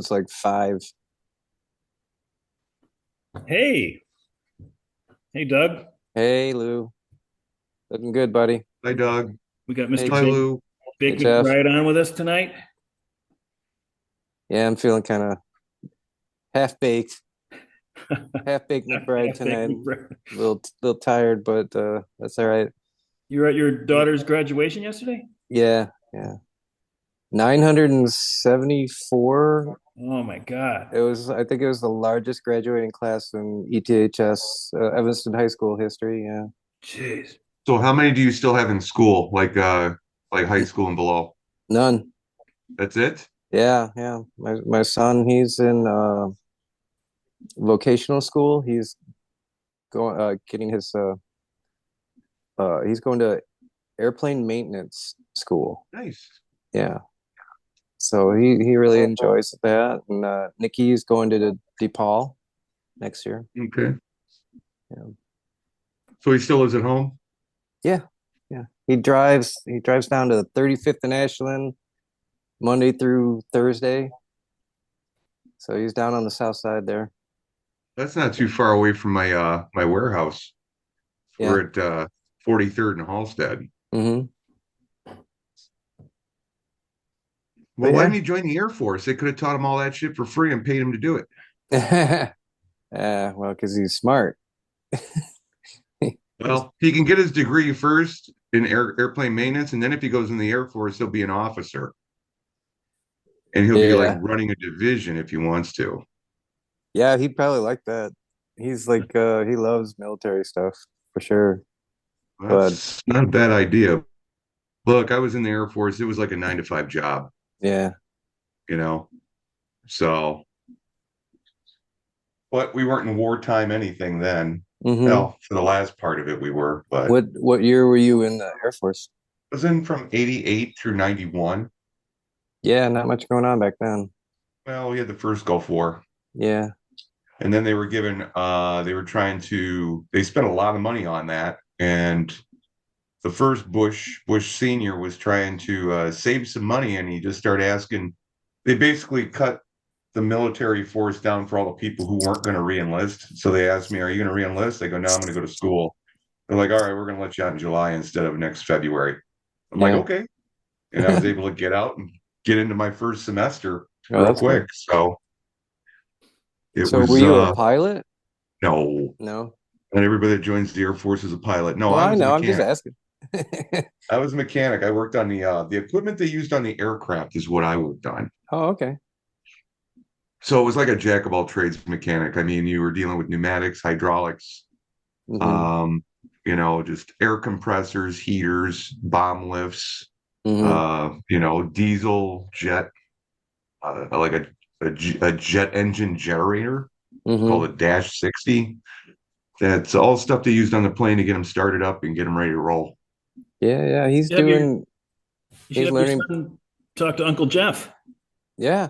it's like 5. Hey, hey, Doug. Hey, Lou. Looking good, buddy. Hi, Doug. We got Hey, Mr. Hi, Lou. hey, Baked Jeff. McBride on with us tonight. Yeah, I'm feeling kind of half-baked. Half-baked McBride Half Baked tonight. McBride. Little tired, but that's all right. You were at your daughter's graduation yesterday? Yeah, yeah. 974. Oh my God. I think it was the largest graduating class in ETHS, Evanston High School history. Yeah. Jeez. So how many do you still have in school, like high school and below? None. That's it? Yeah, yeah. My son, he's in vocational school. He's going to airplane maintenance school. Nice. Yeah. So he really enjoys that. And Nikki's going to DePaul next year. Okay. Yeah. So he still lives at home? Yeah. Yeah. He drives down to 35th and Ashland Monday through Thursday. So he's down on the south side there. That's not too far away from my warehouse. Yeah. We're at 43rd and Halstead. Hmm. But Well, why didn't yeah. he join the Air Force? They could have taught him all that shit for free and paid him to do it. Well, because he's smart. He's, Well, he can get his degree first in airplane maintenance, and then if he goes in the Air Force, he'll be an officer. And he'll be like yeah. running a division if he wants to. Yeah, he'd probably like that. He's like he loves military stuff for sure. But That's not a bad idea. Look, I was in the Air Force. It was like a 9 to 5 job, yeah. you know. So, but we weren't in wartime anything then. Hmm. Well, for the last part of it, we were, but What year were you in the Air Force? I was in from 88 through 91. Yeah, not much going on back then. Well, we had the first Gulf War. Yeah. And then they were trying to, they spent a lot of money on that. And the first Bush Senior was trying to save some money, and he just started asking. They basically cut the military force down for all the people who weren't going to reenlist. So they asked me, "Are you going to reenlist?" I go, "No, I'm going to go to school." They're like, "All right, we're going to let you out in July instead of next February." I'm like, Yeah. "Okay," and I was able to get out and get into my first semester Oh, real that's good. quick. So it So were was you a pilot? no, No. and everybody that joins the Air Force is a pilot. No, Well, I I was a know. I'm just mechanic. asking. I was a mechanic. I worked on the equipment they used on the aircraft is what I worked on. Oh, okay. So it was like a jack of all trades mechanic. I mean, you were dealing with pneumatics, hydraulics, Hmm. um, just air compressors, heaters, bomb lifts, Hmm. diesel, jet, like a jet engine generator called Hmm. a Dash 60. That's all stuff they used on the plane to get them started up and get them ready to roll. Yeah, yeah. He's You have your doing. you should He's have your learning. son talk to Uncle Jeff. Yeah,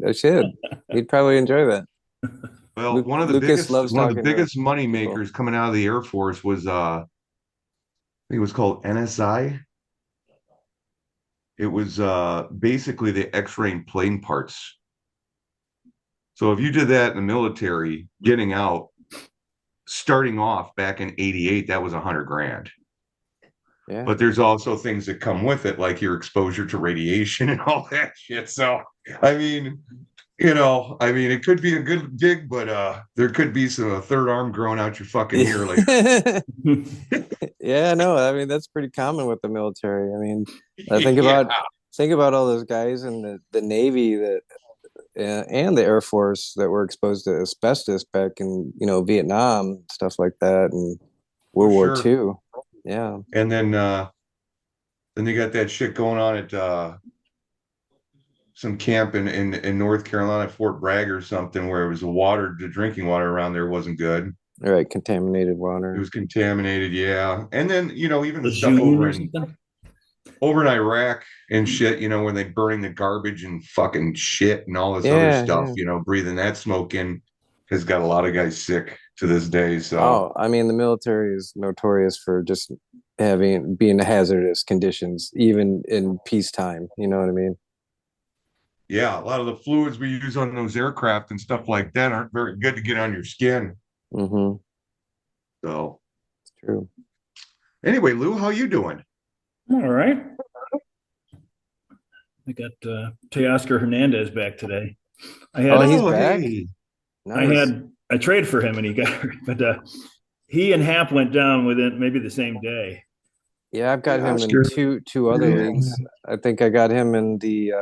I should. He'd probably enjoy that. Well, Lucas loves one of the talking to biggest money people. makers coming out of the Air Force was I think it was called NSI. It was basically the X-ray plane parts. So if you did that in the military, getting out, starting off back in 88, that was 100 grand. Yeah. But there's also things that come with it, like your exposure to radiation and all that shit. So I mean, it could be a good gig, but there could be some third arm growing out your fucking ear later. Yeah, no, I mean that's pretty common with the military. I mean, I Yeah, think about all those guys in the Navy that and the Air Force that were exposed to asbestos back in, Vietnam, stuff like that, and for World War sure. II. Yeah. And then they got that shit going on at some camp in North Carolina, Fort Bragg or something, where it was the drinking water around there wasn't good. All right, contaminated It water. was contaminated, yeah. And then, even the stuff Lejeune or something. over in Iraq and shit, when they burning the garbage and fucking shit and all this other Yeah, stuff, yeah. breathing that smoke in has got a lot of guys sick to this day. So Oh, I mean, the military is notorious for just being hazardous conditions, even in peacetime. You know what I mean? Yeah, a lot of the fluids we use on those aircraft and stuff like that aren't very good to get on your skin. Mm-hmm. So It's true. anyway, Lou, how you doing? All right. I got Teoscar Hernandez back today. I Oh, had he's Oh, back. hey. Nice. I traded for him and he got hurt, but he and Hap went down within maybe the same day. Yeah, I've got Yeah, him in Oscar. two other leagues. I think I got him in the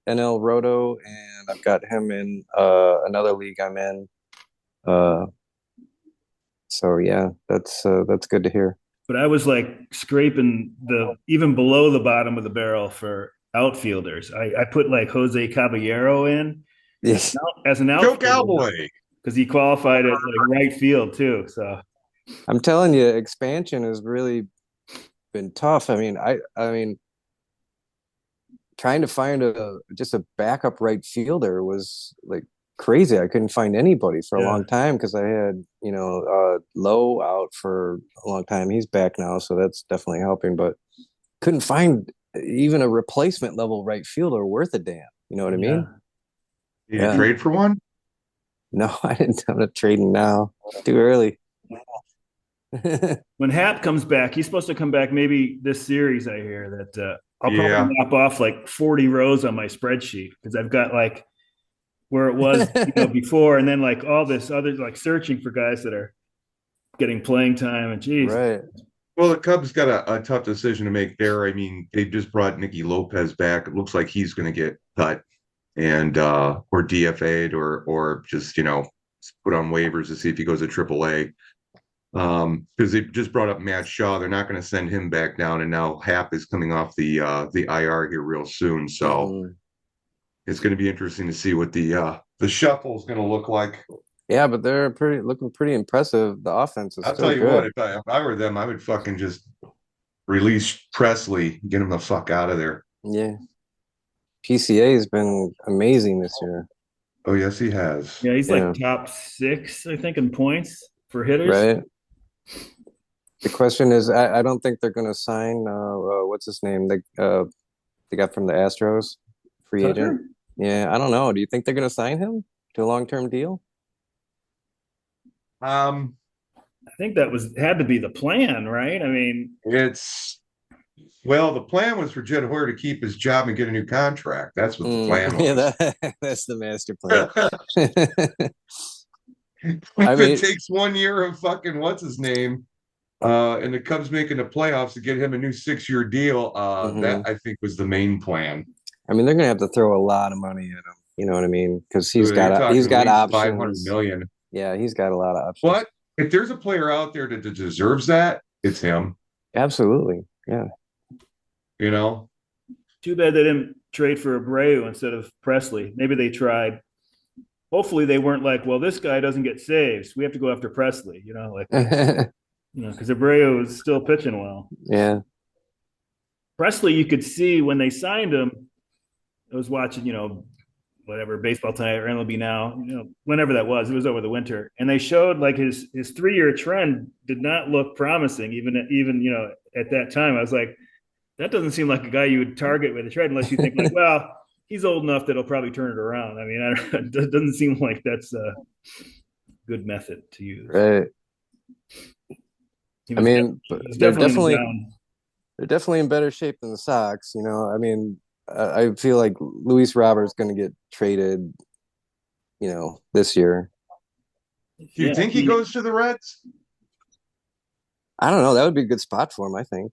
NL Roto, and I've got him in another league I'm in. Uh, so yeah, that's good to hear. But I was like scraping the even below the bottom of the barrel for outfielders. I put like Jose Caballero in as Yes, as an Joe outfielder Cowboy. because he qualified at like right field too. So I'm telling you, expansion has really been tough. I mean, trying to find a just a backup right fielder was like crazy. I couldn't find anybody for a yeah, long time because I had, Lowe out for a long time. He's back now, so that's definitely helping, but couldn't find even a replacement level right fielder worth a damn. You know what I yeah. mean? Did you Yeah. trade for one? No, I didn't. I'm not trading now. Too early. When Hap comes back, he's supposed to come back maybe this series. I hear that I'll probably Yeah. map off like 40 rows on my spreadsheet because I've got like where it was, before, and then like all this other like searching for guys that are getting playing time. And geez, Right. Well, the Cubs got a tough decision to make there. I mean, they just brought Nicky Lopez back. It looks like he's going to get cut and or DFA'd or just, put on waivers to see if he goes to AAA. Because they just brought up Matt Shaw. They're not going to send him back down, and now Hap is coming off the IR here real soon. So Hmm. it's going to be interesting to see what the shuffle is going to look like. Yeah, but they're looking pretty impressive. The offense is I'll still tell you what, good. if I were them, I would fucking just release Presley, get him the fuck out of there. Yeah. PCA has been amazing this year. Oh yes, he has. yeah, he's Yeah, like top six, I think, in points for hitters. right. The question is, I don't think they're going to sign. What's his name? They got from the Astros, free agent. Tucker, Yeah, I don't know. Do you think they're going to sign him to a long-term deal? Um, I think that was had to be the plan, right? I mean, it's well, the plan was for Jed Hoyer to keep his job and get a new contract. That's what the plan Yeah, was. that's the master plan. I If it mean, takes 1 year of fucking what's his name, and the Cubs making the playoffs to get him a new 6 year deal, that mhm. I think was the main plan. I mean, they're going to have to throw a lot of money at him. You know what I mean? Because You're he's talking at got least 500 options. million. Yeah, he's got a lot of options. But if there's a player out there that deserves that, it's him. Absolutely. Yeah. You know, too bad they didn't trade for Abreu instead of Presley. Maybe they tried. Hopefully, they weren't like, well, this guy doesn't get saves. We have to go after Presley. Because Abreu is still pitching well. Yeah. Presley, you could see when they signed him. I was watching, whatever Baseball Tonight or MLB Now, whenever that was. It was over the winter, and they showed like his 3 year trend did not look promising. Even at that time, I was like, that doesn't seem like a guy you would target with a trade unless you think like, well, he's old enough that he'll probably turn it around. I mean, it doesn't seem like that's a good method to use. Right. He I was, mean, he was they're definitely in the definitely down. they're definitely in better shape than the Sox. I mean, I feel like Luis Robert's going to get traded, this year. do you Yeah, think he goes to the Reds? I don't know. That would be a good spot for him, I think.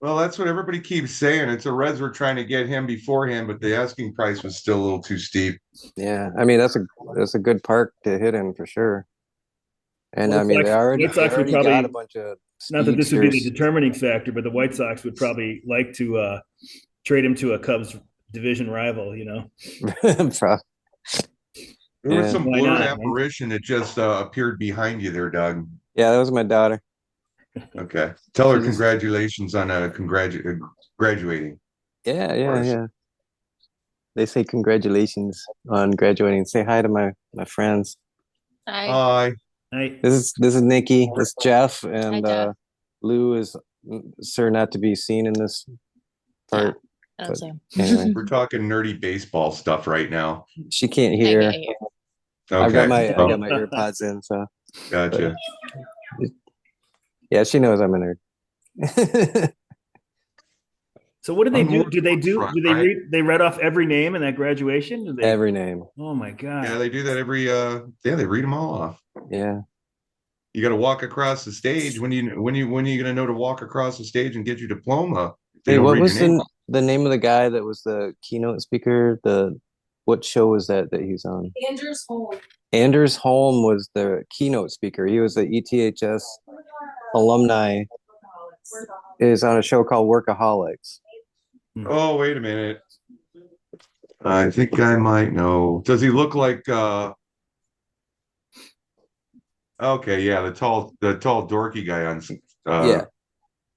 Well, that's what everybody keeps saying. It's the Reds were trying to get him beforehand, but the asking price was still a little too steep. Yeah. I mean, that's a good park to hit in for sure. And I White mean, Sox, White they Sox would already got a probably, bunch of not that this would be the speedsters. determining factor, but the White Sox would probably like to trade him to a Cubs division rival. There was Yeah. some Why blurred not? Right? apparition that just appeared behind you there, Doug. Yeah, that was my daughter. Okay. Tell her She just congratulations on graduating. Yeah, Of yeah, course. yeah. They say congratulations on graduating. Say hi to my friends. Hi. Hi. I, This is Nikki. This is Jeff, Hi, and Jeff. Lou is sir not to be seen in this Yeah. part. But Same. anyway, We're talking nerdy baseball stuff right now. she can't I hear. get you. Okay. I Well, got my earpods in, so but gotcha. yeah, she knows I'm a nerd. So what did they On the do? Did they work do? front, Did they right? read? They read off every name in that graduation? Did they? Every name. Oh my Yeah, god! they do that every yeah, they read them all off. Yeah. You got to walk across the stage. When are you going to know to walk across the stage and get your diploma if they Hey, don't what read your was name? the name of the guy that was the keynote speaker? What show was that he's on? Andrews Home. Anders Holm was the keynote speaker. He was the ETHS alumni. Is on a show called Workaholics. Oh, wait a minute. I think I might know. Does he look like okay, yeah, the tall dorky guy on Yeah,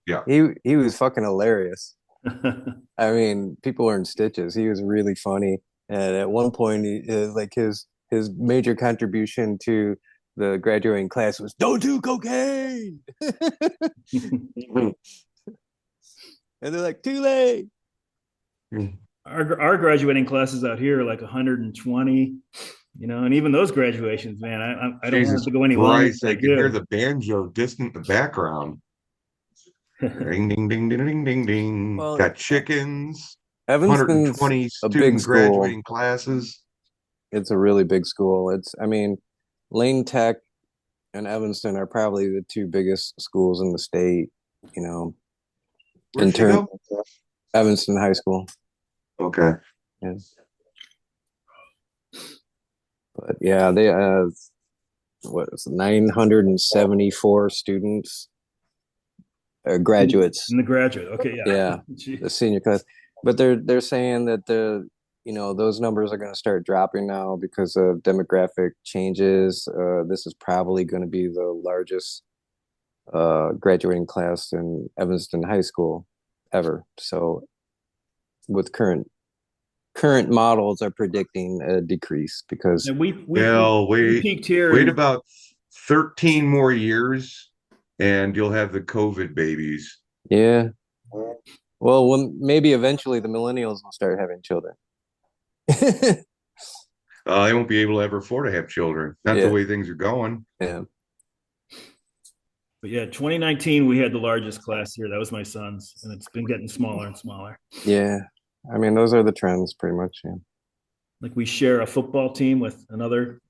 yeah. he was fucking hilarious. I mean, people were in stitches. He was really funny, and at one point, like his major contribution to the graduating class was "Don't do cocaine," and they're like, "Too late." Our graduating classes out here are like 120, and even those graduations, man, I don't want Jesus it to go any longer Christ, than I they can hear do. the banjo distant in the background. Ding ding ding ding ding ding ding. Well, Got chickens, Evanston's 120 a big student school. graduating classes. It's a really big school. I mean, Lane Tech and Evanston are probably the two biggest schools in the state, you know, Where'd in she terms go? of Evanston High School. Okay. Yeah. But yeah, they have what is it, 974 students, graduates. In the graduate, okay, yeah. Yeah, the senior class. But they're saying that those numbers are going to start dropping now because of demographic changes. This is probably going to be the largest graduating class in Evanston High School ever. So with current models are predicting a decrease because And Well, we peaked here wait in about 13 more years and you'll have the COVID babies. yeah, well, maybe eventually the millennials will start having children. They won't be able to ever afford to have children. Not the Yeah, way things are going. yeah, but yeah, 2019 we had the largest class here. That was my son's, and it's been getting smaller and smaller. yeah. I mean, those are the trends pretty much. Yeah. Like we share a football team with another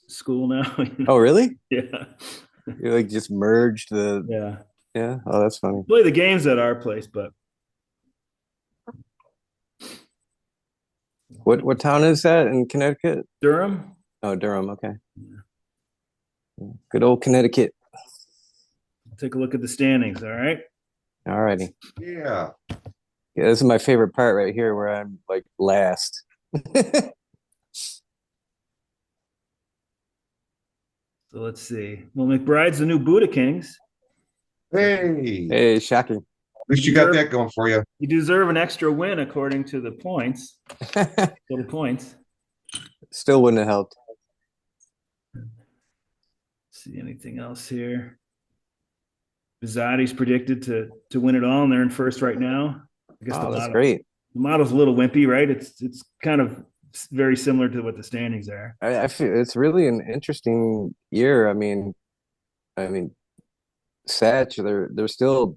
school now. Oh, really? Yeah. You like just merged the Yeah. yeah. Oh, that's funny. Play the games at our place, but What town is that in Connecticut? Durham. Oh, Durham. Okay. Good old Connecticut. Take a look at the standings. All right. All righty. Yeah. Yeah, this is my favorite part right here where I'm like last. So let's see. Well, McBride's the new Buddha Kings. Hey. Hey, shocking. At least you got that going for you. You deserve an extra win according to the points. Total points. Still wouldn't have helped. See anything else here? Bizzotti's predicted to win it all, and they're in first right now. I guess Oh, that's great. The model's a little wimpy, right? It's kind of very similar to what the standings are. I feel it's really an interesting year. I mean, Satch, they're still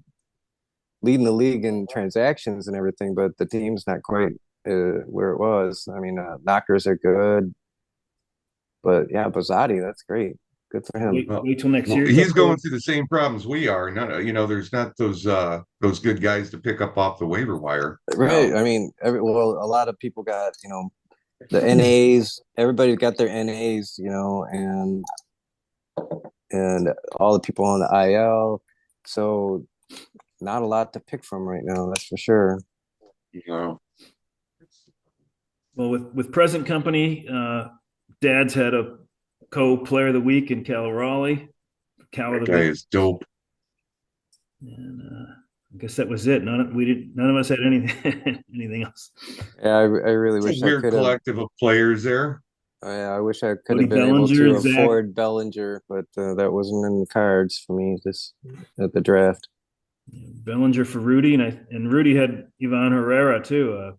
leading the league in transactions and everything, but the team's not quite where it was. I mean, knockers are good, but yeah, Bozzotti, that's great. Good for him. Wait till next year. He's going through the same problems we are. None, there's not those good guys to pick up off the waiver wire. Right. No. I mean, well, a lot of people got, the NAs. Everybody's got their NAs, and all the people on the IL. So not a lot to pick from right now, that's for sure. No. Well, with present company, Dad's had a co-player of the week in Cal Raleigh. That guy is dope. And I guess that was it. None of us had anything else. Yeah, I really wish It's a weird I could have. collective of players there. Yeah, I wish I could Cody have been able Bellinger, to Zach. afford Bellinger, but that wasn't in the cards for me this at the draft. Bellinger for Rudy, and Rudy had Ivan Herrera too,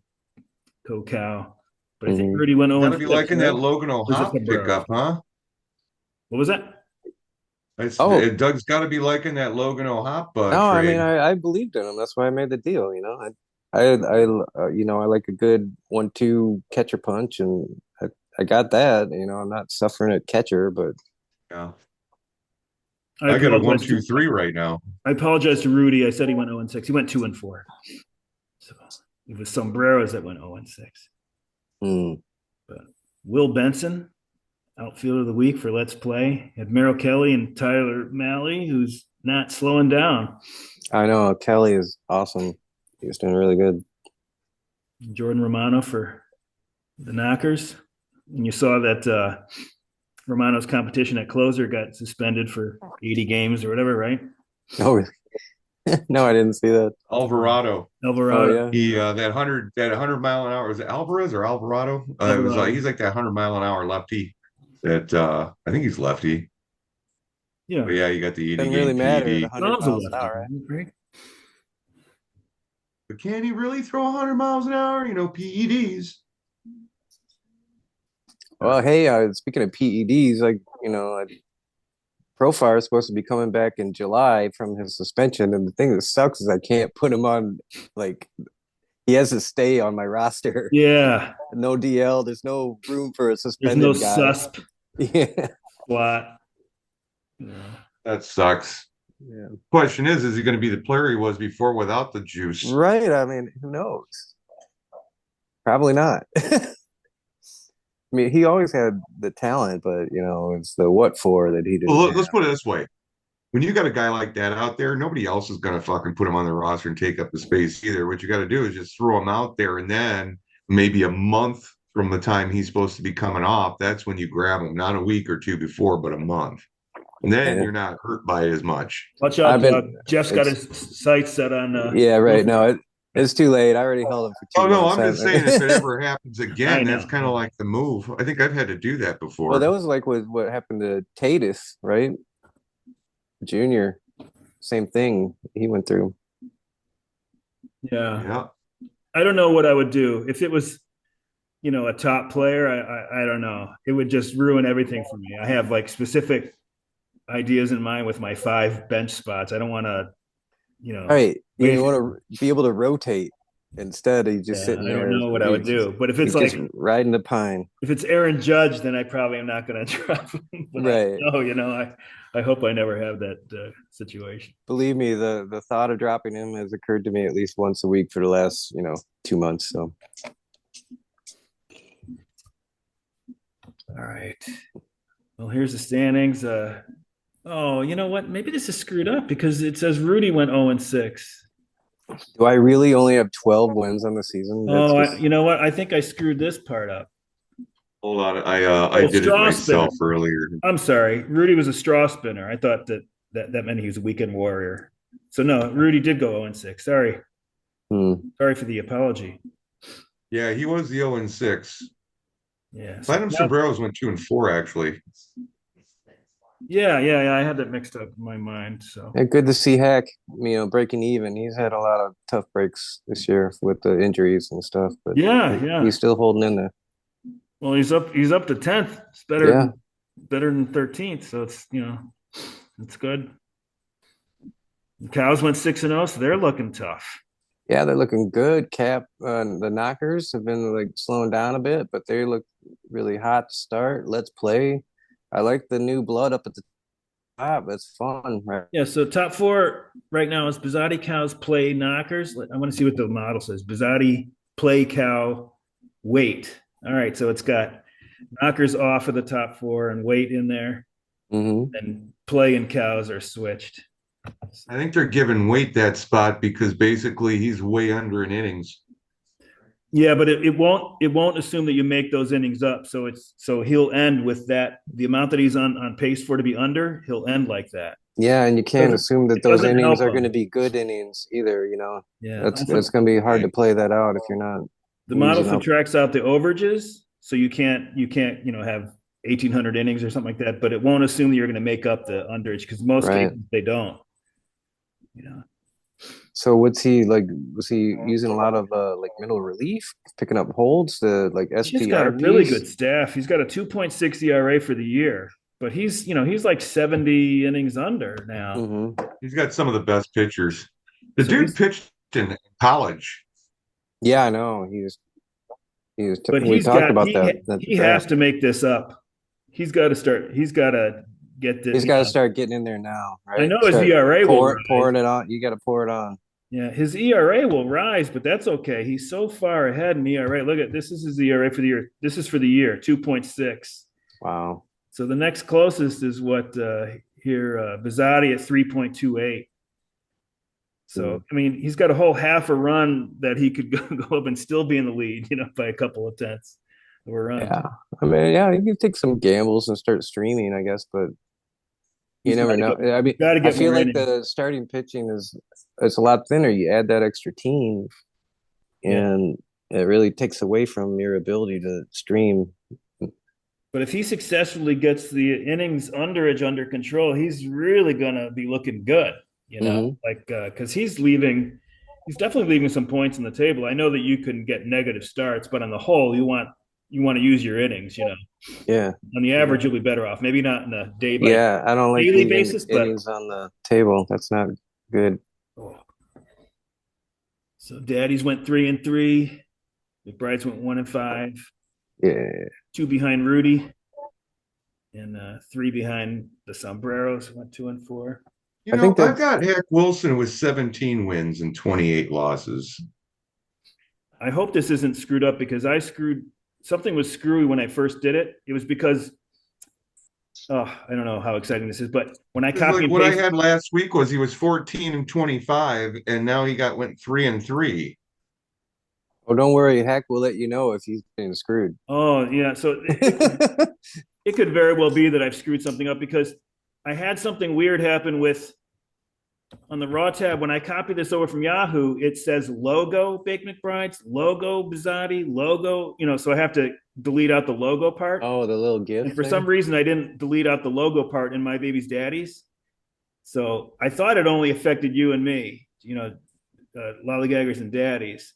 co-cow. But I think Hmm. Rudy went 0 Gotta and be 6, liking that right? Logan Was it O'Hop Cabral? pickup, huh? What was that? Oh Doug's got to be liking that Logan O'Hop no, I mean trade. I believed in him. That's why I made the deal. I like a good 1-2 catcher punch, and I got that. I'm not suffering at catcher, but Yeah, I I got a one, apologize two, to three right now. I apologize to Rudy. I said he went 0 and 6. He went 2 and 4. So it was Sombreros that went 0 and 6. hmm, But Will Benson, outfielder of the week for Let's Play, had Merrill Kelly and Tyler Malley, who's not slowing down. I know Kelly is awesome. He's doing really good. Jordan Romano for the Knockers. And you saw that Romano's competition at closer got suspended for 80 games or whatever, right? Oh, really? No, I didn't see that. Alvarado. Oh Alvarado. yeah. He that 100 mile an hour, was it Alvarez or Alvarado? It was Alvarado. he's like that 100 mile an hour lefty. That I think he's lefty. Yeah. But yeah, you got the 80 Doesn't really game matter at PED. 100 Bob's a miles an lefty, hour, right? But can he really throw 100 miles an hour? PEDs. right? Well, hey, speaking of PEDs, Profar is supposed to be coming back in July from his suspension, and the thing that sucks is I can't put him on. Like, he has to stay on my roster. Yeah. No DL. There's no room for a There's no suspended guy. susp Yeah. squat. Yeah. That sucks. Yeah. Question is he going to be the player he was before without the juice? Right. I mean, who knows? Probably not. I mean, he always had the talent, but it's the what for that he didn't Well, let's have. put it this way. When you got a guy like that out there, nobody else is going to fucking put him on the roster and take up the space either. What you got to do is just throw him out there, and then maybe a month from the time he's supposed to be coming off, that's when you grab him. Not a week or two before, but a month. And then Yeah. you're not hurt by it as much. Watch I've out, been. Jeff's got It's his sights set on. Yeah. Right. No, it's too late. I already held him for Oh two no, months. I'm just saying if it ever happens I again, that's know. kind of like the move. I think I've had to do that Well, before. that was like what happened to Tatis, right? Junior, same thing he went through. Yeah. Yeah. I don't know what I would do if it was, a top player. I don't know. It would just ruin everything for me. I have like specific ideas in mind with my 5 bench spots. I don't want to, All right, you waste. want to be able to rotate instead of just Yeah, sitting I don't there. know what I would do. But if You it's just like riding the pine, if it's Aaron Judge, then I probably am not going to drop him. But I right? don't know, I hope I never have that situation. Believe me, the thought of dropping him has occurred to me at least once a week for the last 2 months. So All right. Well, here's the standings. Oh, you know what? Maybe this is screwed up because it says Rudy went 0 and 6. do I really only have 12 wins on the season? That's Oh, just you know what? I think I screwed this part up. Hold on. I Oh, did it straw spinner. myself earlier. I'm sorry. Rudy was a straw spinner. I thought that meant he was a weekend warrior. So no, Rudy did go 0 and 6. Sorry. hmm. Sorry for the apology. Yeah, he was the 0 and 6. Yeah. So Platinum Sombreros went 2 and 4 actually. yeah. I had that mixed up in my mind. So Yeah, good to see Hack, breaking even. He's had a lot of tough breaks this year with the injuries and stuff, but yeah. he's still holding in there. Well, he's up to 10th. It's Yeah. better than 13th. So it's good. The Cows went 6 and 0, so they're looking tough. Yeah, they're looking good. The Knockers have been like slowing down a bit, but they look really hot to start. Let's play. I like the new blood up at the top. That's fun, right? Yeah, so top 4 right now is Bizzotti, Cows, Play, Knockers. I want to see what the model says. Bizzotti, Play, Cow, Weight. All right, so it's got Knockers off of the top 4 and Weight in there, Mm-hmm. and Play and Cows are switched. I think they're giving Weight that spot because basically he's way under in innings. Yeah, but it won't assume that you make those innings up. So he'll end with that, the amount that he's on pace for to be under, he'll end like that. Yeah, and you can't assume that It those doesn't innings help are going to him. be good innings either. Yeah, That's going to be hard to play that out if you're not the model using up. subtracts out the overages, so you can't have 1,800 innings or something like that. But it won't assume that you're going to make up the underage because most Right. cases they don't. You know. So what's he like? Was he using a lot of like middle relief, picking up holds, the like He's just got a SPR really piece? good staff. He's got a 2.6 ERA for the year, but he's like 70 innings under now. Hmm. He's got some of the best pitchers. The So dude he's pitched in college. Yeah, I know. but We he's talked got about that he has draft. to make this up. He's got to get the He's got to start getting in there now, I right? know his Start ERA will rise. pouring it on. You got to pour it on. Yeah, his ERA will rise, but that's okay. He's so far ahead in ERA. Look at this is his ERA for the year. This is for the year, 2.6. Wow. So the next closest is what here Bizzotti at 3.28. So Hmm. I mean, he's got a whole half a run that he could go up and still be in the lead, by a couple of tenths of a run. Yeah. I mean, yeah, you can take some gambles and start streaming, I guess, but you He's got never to know. get I mean, got to I get feel more like innings. the starting pitching is it's a lot thinner. You add that extra team, Yeah, and it really takes away from your ability to stream. but if he successfully gets the innings underage under control, he's really gonna be looking good. Hmm. Like because he's definitely leaving some points on the table. I know that you can get negative starts, but on the whole, you want to use your innings. Yeah. On the Yeah. average, you'll be better off. Maybe not on a day by Yeah. I don't like daily leaving basis, but innings on the table. That's not good. oh. So Daddy's went 3-3. McBride's went 1-5. Yeah. Two behind Rudy, and three behind the Sombreros. Went 2-4. You I know, think I've that got Hack Wilson with 17 wins and 28 losses. I hope this isn't screwed up because I screwed something was screwy when I first did it. It was because I don't know how exciting this is, but when I Because copy like and what I paste, had last week was he was 14 and 25, and now he went 3-3. oh, don't worry, Hack will let you know if he's getting screwed. oh yeah, so it could very well be that I've screwed something up because I had something weird happen with on the raw tab when I copy this over from Yahoo. It says logo Baked McBride's logo Bizzotti logo, so I have to delete out the logo part. Oh, the little gift And for some thing. reason, I didn't delete out the logo part in my baby's daddy's. So I thought it only affected you and me, lollygaggers and daddies.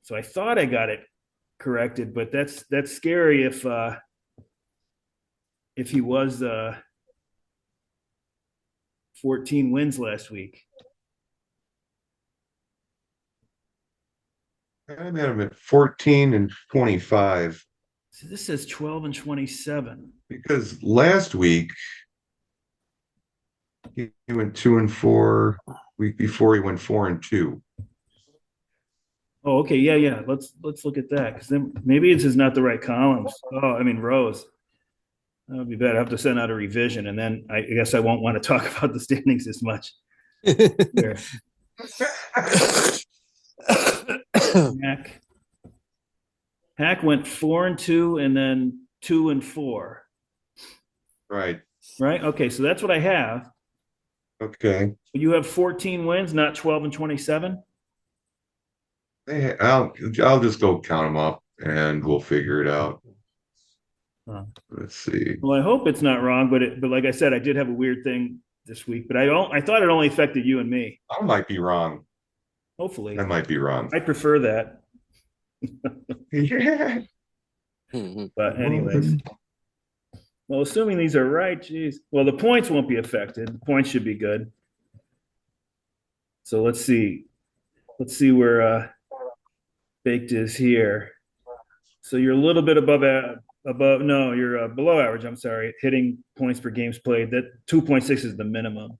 So I thought I got it corrected, but that's scary if he was 14 wins last week. I had him at 14 and 25 So this says 12 and 27. because last week he went 2-4. Week before he went 4-2. Oh, okay, yeah, yeah. Let's look at that because then maybe this is not the right columns. Oh, I mean rows. That would be bad. I have to send out a revision, and then I guess I won't want to talk about the standings as much. Here, Hack. Hack went 4-2, and then 2-4. Right. Right. Okay, so that's what I have. Okay. You have 14 wins, not 12 and 27. Hey, I'll just go count them up and we'll figure it out. Huh. Let's see. Well, I hope it's not wrong, but like I said, I did have a weird thing this week, but I thought it only affected you and me. I might be wrong. I Hopefully, might be wrong. I prefer that. Yeah. But anyways, well, assuming these are right, geez. Well, the points won't be affected. The points should be good. So let's see. Let's see where Baked is here. So you're a little bit above. No, you're below average. I'm sorry. Hitting points per games played. That 2.6 is the minimum,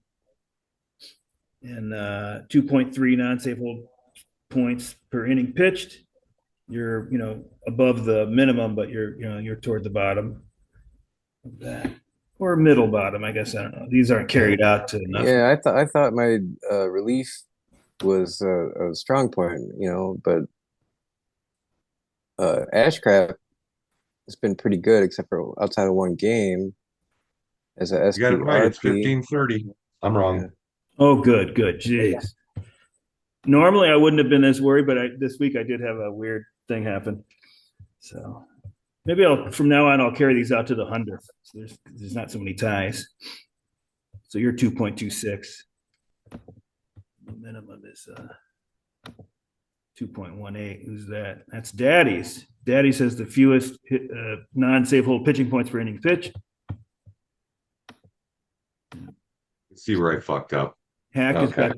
and 2.3 non-safe hold points per inning pitched. You're above the minimum, but you're toward the bottom of that or middle bottom. I guess I don't know. These aren't carried out to enough. Yeah, I thought my relief was a strong point, but Ashcraft has been pretty good, except for outside of one game as a You got it right. It's SPRP. 15-30. I'm Yeah. wrong. Oh, good, good. Jeez. Normally I wouldn't have been as worried, but this week I did have a weird thing happen. So maybe from now on I'll carry these out to the 100th. So there's not so many ties. So you're 2.26. The minimum is 2.18. Who's that? That's Daddy's. Daddy's has the fewest non-safe hold pitching points per inning pitch. Let's see where I fucked up. Okay.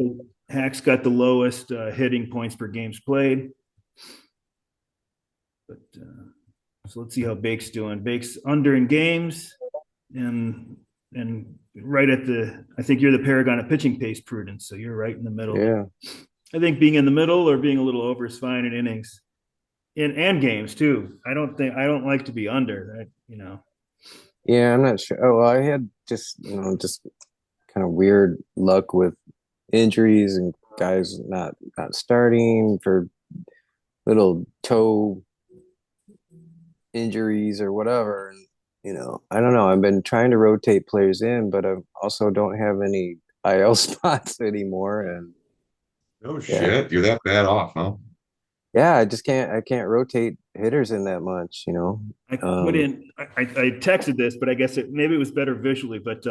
Hack's got the lowest hitting points per games played. But so let's see how Bake's doing. Bake's under in games, and right at I think you're the paragon of pitching pace prudence, so you're right in the middle. Yeah. I think being in the middle or being a little over is fine in innings, and games too. I don't like to be under. Yeah, I'm not sure. Oh, well, I had just kind of weird luck with injuries and guys not starting for little toe injuries or whatever. And I don't know. I've been trying to rotate players in, but I also don't have any IL spots anymore. And Oh shit, you're that bad off, huh? yeah, I can't rotate hitters in that much. I put in. I texted this, but I guess maybe it was better visually. But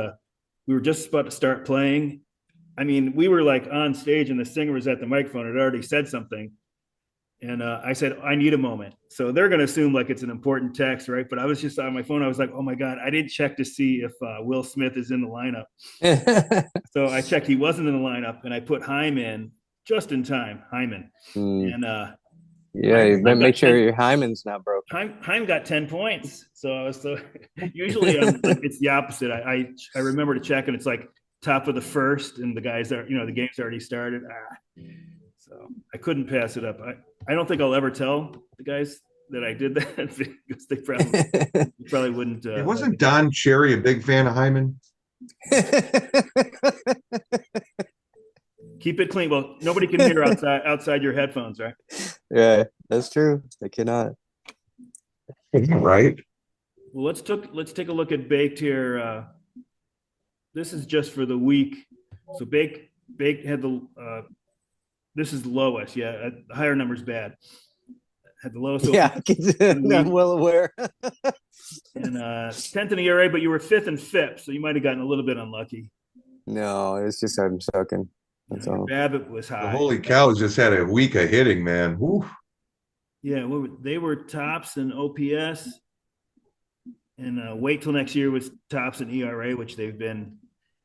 we were just about to start playing. I mean, we were like on stage, and the singer was at the microphone. Had already said something, and I said, "I need a moment." So they're going to assume like it's an important text, right? But I was just on my phone. I was like, "Oh my god!" I didn't check to see if Will Smith is in the lineup. So I checked; he wasn't in the lineup, and I put Heim in just in time. Hyman, and yeah, make sure your hymen's not broken. Heim got 10 points. So I was usually it's the opposite. I remember to check, and it's like top of the first, and the guys are the game's already started. So I couldn't pass it up. I don't think I'll ever tell the guys that I did that because they probably wouldn't. Wasn't Don Cherry a big fan of Hyman? Keep it clean. Well, nobody can hear outside your headphones, right? Yeah, that's true. They cannot. Right. Well, let's take a look at Baked here. This is just for the week. So Baked had this is the lowest. Yeah, the higher number's bad. Had the lowest. Yeah, I'm well aware. And 10th in the ERA, but you were 5th and 5th, so you might have gotten a little bit unlucky. No, it's just I'm sucking. That's all. BABIP was high. Holy cow! Just had a week of hitting, man. Woo. Yeah, they were tops in OPS, and wait till next year was tops in ERA, which they've been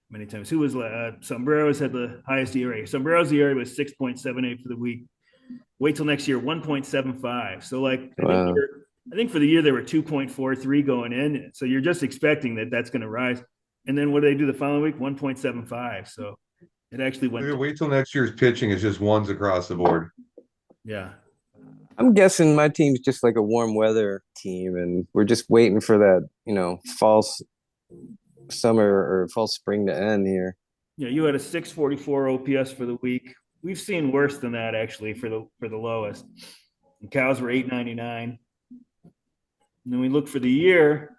many times. Who was Sombreros had the highest ERA. Sombreros ERA was 6.78 for the week. Wait till next year, 1.75. So I think for the year they were 2.43 going in. So you're just expecting that's going to rise. And then what do they do the following week? 1.75. So it actually went. Wait till next year's pitching is just ones across the board. Yeah. I'm guessing my team's just like a warm weather team, and we're just waiting for that, false summer or false spring to end here. Yeah, you had a 644 OPS for the week. We've seen worse than that actually for the lowest. And cows were 899. And then we look for the year.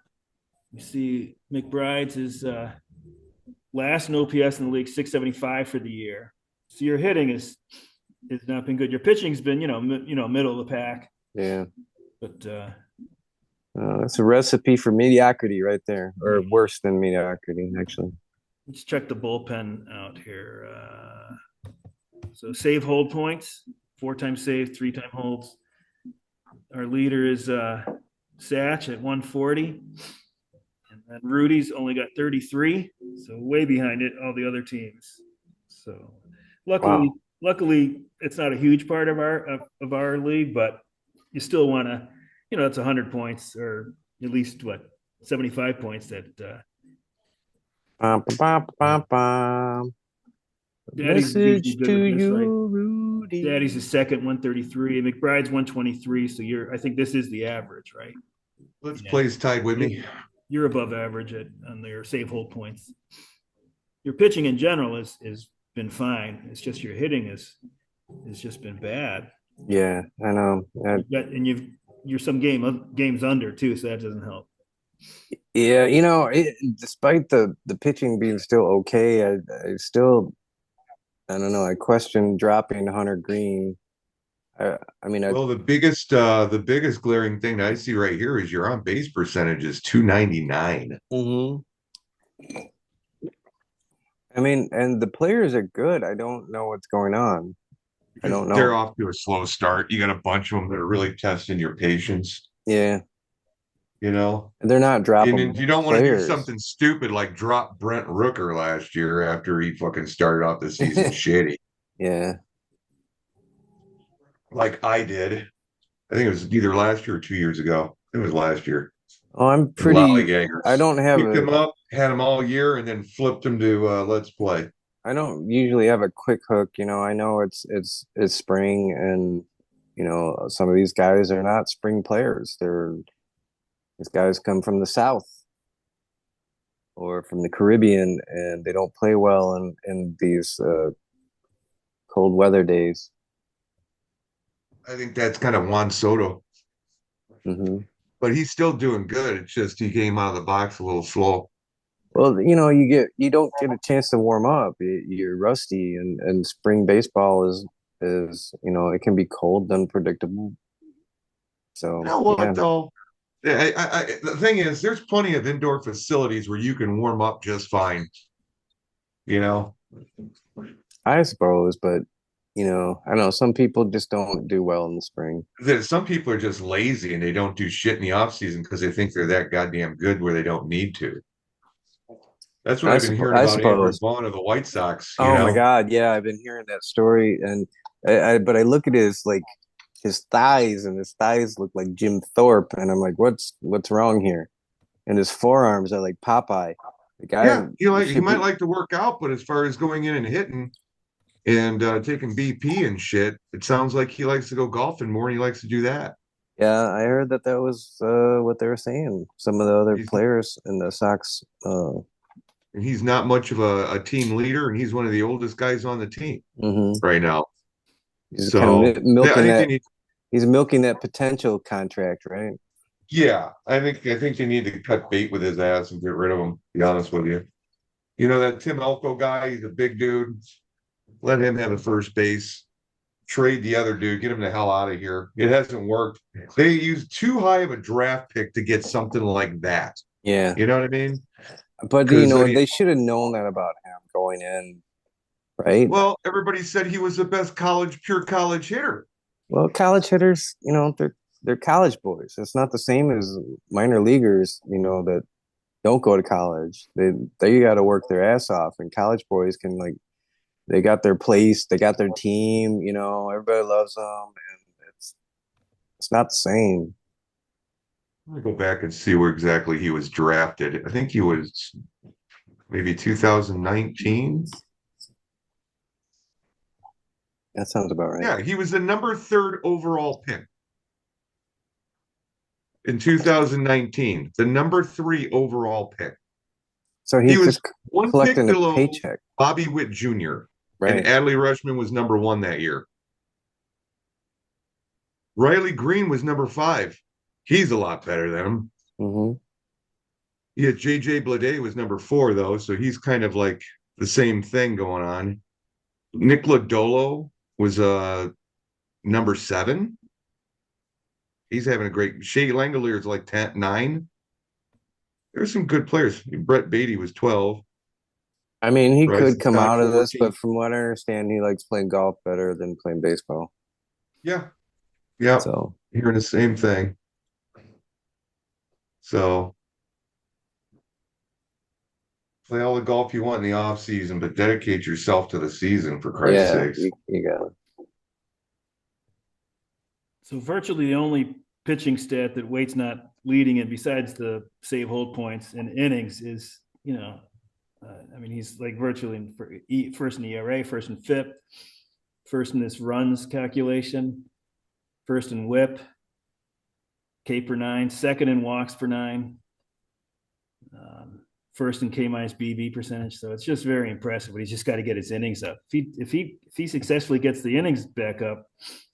You see McBride's is last in OPS in the league, 675 for the year. So your hitting has not been good. Your pitching's been, middle of the pack. Yeah. But that's a recipe for mediocrity right there, or worse than mediocrity, actually. Let's check the bullpen out here. So save hold points, 4-time save, 3-time holds. Our leader is Satch at 140. And then Rudy's only got 33, so way behind all the other teams. So luckily, it's not a huge part of our league, but you still want to, it's 100 points or at least 75 points that. Message to you, Rudy. Daddy's is second, 133. McBride's 123. So I think this is the average, right? Let's place tied with me. You're above average on your save hold points. Your pitching in general is been fine. It's just your hitting is just been bad. Yeah, I know. You're some games under too, so that doesn't help. Yeah, despite the pitching being still okay, I still, I don't know. I question dropping Hunter Green. Well, the biggest glaring thing that I see right here is your on base percentage is 299. Mm-hmm. I mean, and the players are good. I don't know what's going on. I Because don't they're know. off to a slow start. You got a bunch of them that are really testing your patience, Yeah, you know. and they're not And dropping then you don't want to do players. something stupid like drop Brent Rooker last year after he fucking started off the season shitty, Yeah. like I did. I think it was either last year or 2 years ago. It was last year Oh, I'm in pretty. I Lollygaggers. don't have Picked a. him up, had him all year, and then flipped him to Let's Play. I don't usually have a quick hook. I know it's spring, and some of these guys are not spring players. These guys come from the South or from the Caribbean, and they don't play well in these cold weather days. I think that's kind of Juan Soto, Hmm. but he's still doing good. It's just he came out of the box a little slow. Well, you don't get a chance to warm up. You're rusty, and spring baseball is it can be cold, unpredictable. You So know what yeah, though? The thing is, there's plenty of indoor facilities where you can warm up just fine. You know, I suppose, but I don't know. Some people just don't do well in the spring. that some people are just lazy and they don't do shit in the off season because they think they're that goddamn good where they don't need to. That's what I've been hearing I about Andrew suppose. Vaughn of the White Sox. You Oh my know, God, yeah, I've been hearing that story, and but I look at his thighs, and his thighs look like Jim Thorpe, and I'm like, what's wrong here? And his forearms are like Popeye. The guy yeah, he should might be. like to work out, but as far as going in and hitting and taking BP and shit, it sounds like he likes to go golfing more and he likes to do that. Yeah, I heard that was what they were saying. Some of the other He's players in the Sox. he's not much of a team leader, and he's one of the oldest guys on the team Mhm. right now. He's kind of So yeah, I milking think they that. need. He's milking that potential contract, right? Yeah, I think they need to cut bait with his ass and get rid of him. To be honest with you, you know that Tim Elko guy. He's a big dude. Let him have a first base. Trade the other dude. Get him the hell out of here. It hasn't worked. They used too high of a draft pick to get something like that. Yeah, You know what I mean? but Because I mean, they should have known that about him going in, right? well, everybody said he was the best pure college hitter. Well, college hitters, they're college boys. It's not the same as minor leaguers, that don't go to college. They got to work their ass off, and college boys can they got their place, they got their team. Everybody loves them, and it's not the same. Let me go back and see where exactly he was drafted. I think he was maybe 2019. That sounds about right. Yeah, he was the number third overall pick in 2019, the number three overall pick. So He he's was just one pick collecting a below paycheck, Bobby Witt Jr., and right? Adley Rushman was number one that year. Riley Green was number five. He's a lot better than him. Hmm. Yeah, JJ Bleday was number four, though, so he's kind of like the same thing going on. Nick Lodolo was number seven. He's having a great. Shea Langolier is like 10, 9. There's some good players. Brett Beatty was 12. I mean, he could Bryson come Stott out of this, 14. but from what I understand, he likes playing golf better than playing baseball. Yeah, yeah. So Hearing the same thing. So play all the golf you want in the off season, but dedicate yourself to the season for Christ's yeah, sakes. you got it. So virtually the only pitching stat that Waite's not leading in, besides the save hold points and innings, is I mean, he's like virtually first in ERA, first in FIP, first in this runs calculation, first in WHIP, K per nine, second in walks per nine, first in K minus BB percentage. So it's just very impressive. But he's just got to get his innings up. If he successfully gets the innings back up,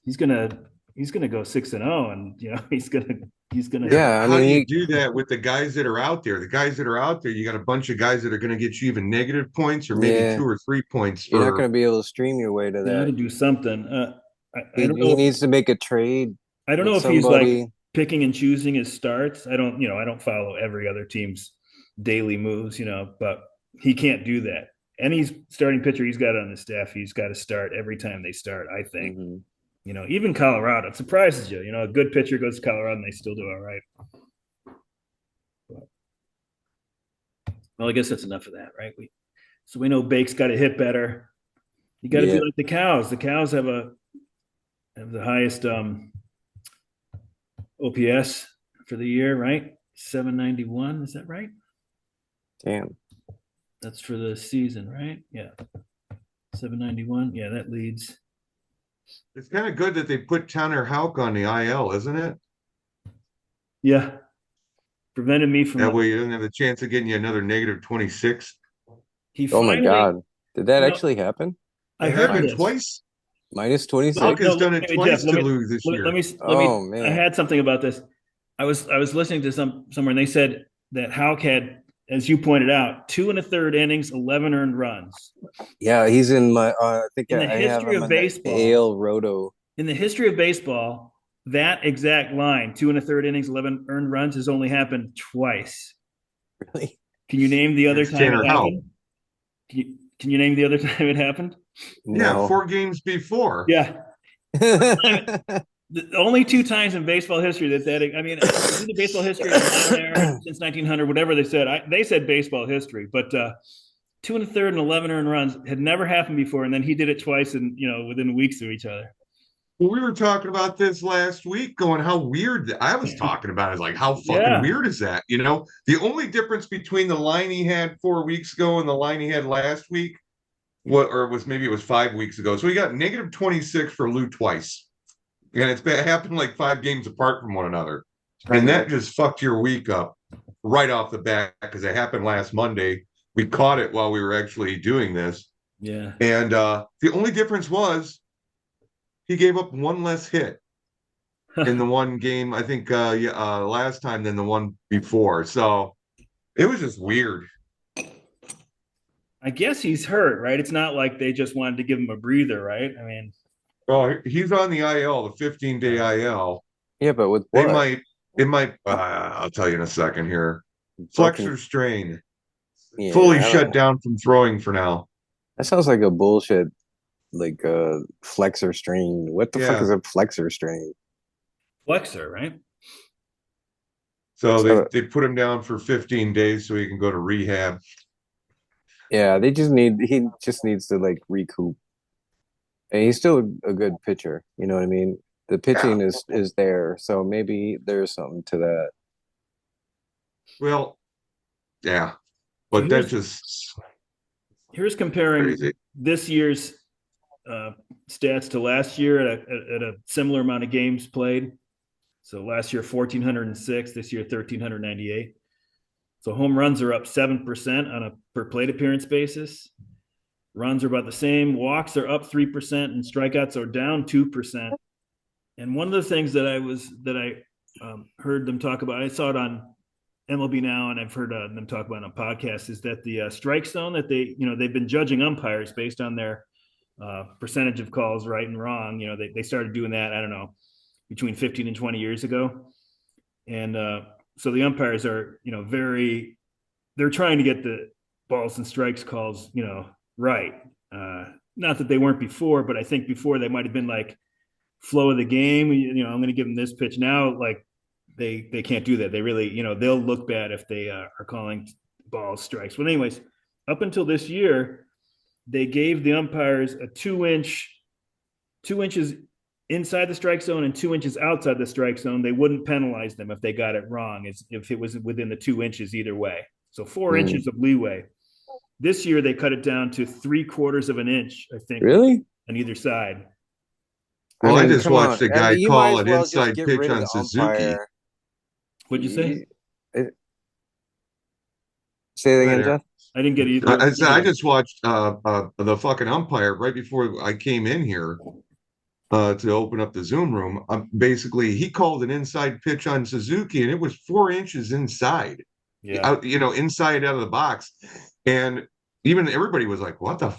he's gonna go 6-0, and he's gonna. Yeah, but Yeah, I how do mean, you do that with the guys that are out there? The guys that are out there, you got a bunch of guys that are going to get you even negative points or maybe yeah, 2 or 3 points you're not for. going to be able to stream your way to Got that. to do something. I don't He know. needs to make a trade I don't with know if he's like somebody. picking and choosing his starts. I don't follow every other team's daily moves, but he can't do that. any starting pitcher he's got on the staff, he's got to start every time they start, I think. Mm-hmm. Even Colorado, it surprises you. A good pitcher goes to Colorado and they still do all right. Well, I guess that's enough of that, right? So we know Bake's got to hit better. You got to be Yeah. like the Cows. The Cows have the highest OPS for the year, right? 791. Is that right? Damn. That's for the season, right? Yeah. 791. Yeah, that leads. It's kind of good that they put Tanner Houck on the IL, isn't it? Yeah. Prevented me from That way you don't have the chance of getting you another negative 26. he Oh my finally, God. Did that actually happen? I It heard happened this. twice. Minus No, 26? Houck has no, done it Jeff, twice to lose this year. let me Oh I man. had something about this. I was listening to somewhere and they said that Houck had, as you pointed out, 2 1/3 innings, 11 earned runs. Yeah, he's in my I think In the I have history him of on the baseball, AL Roto. in the history of baseball, that exact line, 2 1/3 innings, 11 earned runs, has only happened twice. Really? Can you name the other It's time Tanner it Houck. happened? Can you name the other time it happened? Yeah, No. 4 games before. Yeah. The only 2 times in baseball history I mean, the baseball history of the modern era since 1900, whatever they said. They said baseball history, but 2 1/3 and 11 earned runs had never happened before, and then he did it twice, and within weeks of each other. Well, we were talking about this last week, going how weird I was talking about is like how fucking Yeah, weird is that? The only difference between the line he had 4 weeks ago and the line he had last week, maybe it was 5 weeks ago. So he got negative 26 for Lou twice. And it happened like 5 games apart from one another. And that just fucked your week up right off the bat because it happened last Monday. We caught it while we were actually doing this. yeah. And the only difference was he gave up one less hit in the one game, I think, last time than the one before. So it was just weird. I guess he's hurt, right? It's not like they just wanted to give him a breather, right? I mean, Well, he's on the IL, the 15-day IL. Yeah, but with They what? might, it might, I'll tell you in a second here. Broken. Flexor strain, Yeah, fully I shut don't. down from throwing for now. That sounds like a bullshit, like flexor strain. What the fuck Yeah. is a flexor strain? flexor, right? So So they put him down for 15 days so he can go to rehab. yeah, he just needs to like recoup. And he's still a good pitcher. You know what I mean? The Yeah. pitching is there, so maybe there's something to that. Well, yeah. So But that's just here's comparing crazy. this year's stats to last year at a similar amount of games played. So last year 1,406, this year 1,398. So home runs are up 7% on a per plate appearance basis. Runs are about the same. Walks are up 3%, and strikeouts are down 2%. And one of the things that I heard them talk about, I saw it on MLB Now, and I've heard them talk about it on podcasts, is that the strike zone that they've been judging umpires based on their percentage of calls right and wrong. They started doing that, I don't know, between 15 and 20 years ago. And so the umpires are, they're trying to get the balls and strikes calls, right. Not that they weren't before, but I think before they might have been like flow of the game. I'm going to give them this pitch now. Like they can't do that. They really, they'll look bad if they are calling balls strikes. But anyways, up until this year, they gave the umpires a 2 inches inside the strike zone and 2 inches outside the strike zone. They wouldn't penalize them if they got it wrong, if it was within the 2 inches either way. So 4 inches of leeway. This year they cut it down to 3/4 of an inch, I think. Really? On either side. Well, I just come watched on. a guy You might call as an well just inside get pitch rid of on the Suzuki. umpire. What'd you say? Say that again, Jeff. I didn't get either. I just watched the fucking umpire right before I came in here to open up the Zoom room. Basically, he called an inside pitch on Suzuki, and it was 4 inches inside. Yeah. Inside out of the box, and even everybody was like, "What the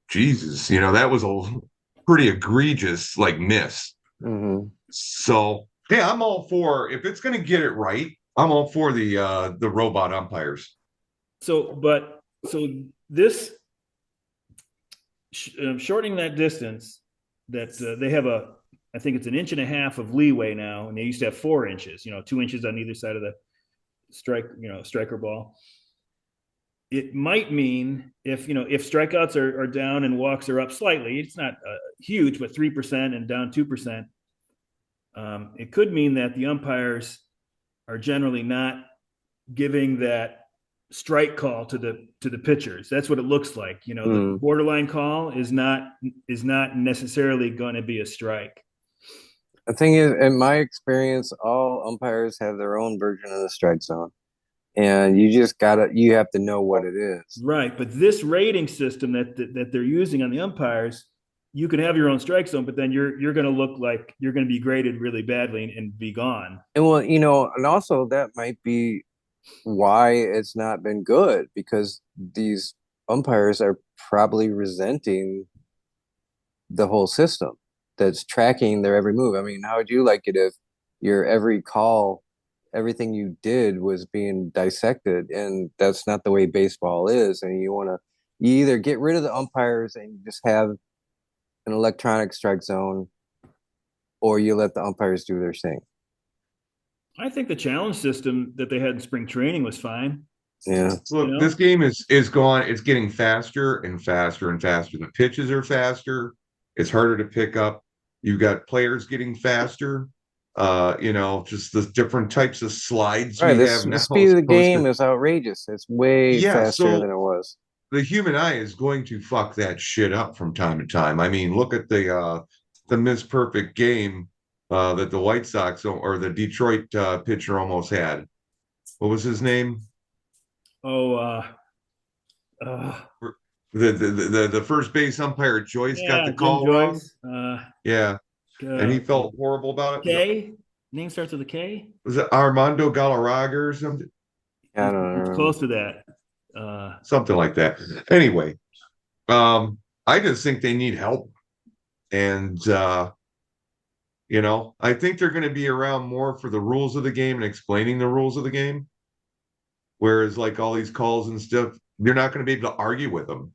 Jesus?" That was a pretty egregious like miss. Mm-hmm. So yeah, I'm all for if it's going to get it right. I'm all for the robot umpires. So this shortening that distance. That they have I think it's an inch and a half of leeway now, and they used to have 4 inches. 2 inches on either side of the striker ball. It might mean if strikeouts are down and walks are up slightly, it's not huge, but 3% and down 2%. It could mean that the umpires are generally not giving that strike call to the pitchers. That's what it looks like. The Mm. borderline call is not necessarily going to be a strike. The thing is, in my experience, all umpires have their own version of the strike zone, and you have to know what it is. Right, but this rating system that they're using on the umpires, you can have your own strike zone, but then you're going to look like you're going to be graded really badly and be gone. And well, and also that might be why it's not been good because these umpires are probably resenting the whole system that's tracking their every move. I mean, how would you like it if your every call, everything you did was being dissected? And that's not the way baseball is. And you either get rid of the umpires and you just have an electronic strike zone, or you let the umpires do their thing. I think the challenge system that they had in spring training was fine. Yeah. Look, this game is gone. It's getting faster and faster and faster. The pitches are faster. It's harder to pick up. You've got players getting faster. Just the different types of slides Right. we This have the now speed as of the opposed to game is outrageous. It's way yeah. faster So than it was. the human eye is going to fuck that shit up from time to time. I mean, look at the Miss Perfect game that the White Sox or the Detroit pitcher almost had. What was his name? Oh, uh, The first base umpire Joyce got yeah, the Jim call wrong. Joyce. Yeah, and Uh, he felt horrible about it. K. Name starts with a K. Was it Armando Galarraga or something? I don't It's know. close to that. Something like that. Anyway, I just think they need help, and I think they're going to be around more for the rules of the game and explaining the rules of the game. Whereas, like all these calls and stuff, you're not going to be able to argue with them,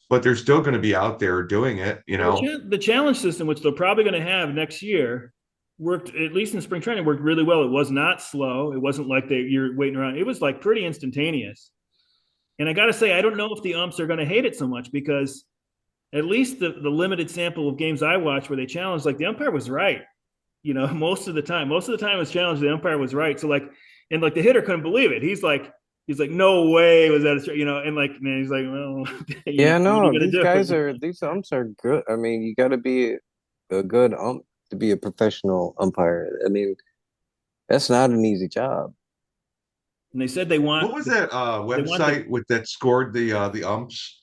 but they're still going to be out there doing it. Well, the challenge system, which they're probably going to have next year, worked at least in spring training. Worked really well. It was not slow. It wasn't like you're waiting around. It was like pretty instantaneous. And I got to say, I don't know if the umps are going to hate it so much because at least the limited sample of games I watched where they challenged, like the umpire was right. Most of the time it was challenged. The umpire was right. So and the hitter couldn't believe it. He's like, no way was that and man, he's like, well, Yeah, what are no, you gonna do? these umps are good. I mean, you got to be a good ump to be a professional umpire. I mean, that's not an easy job. And they said they what want was that website with that scored the umps?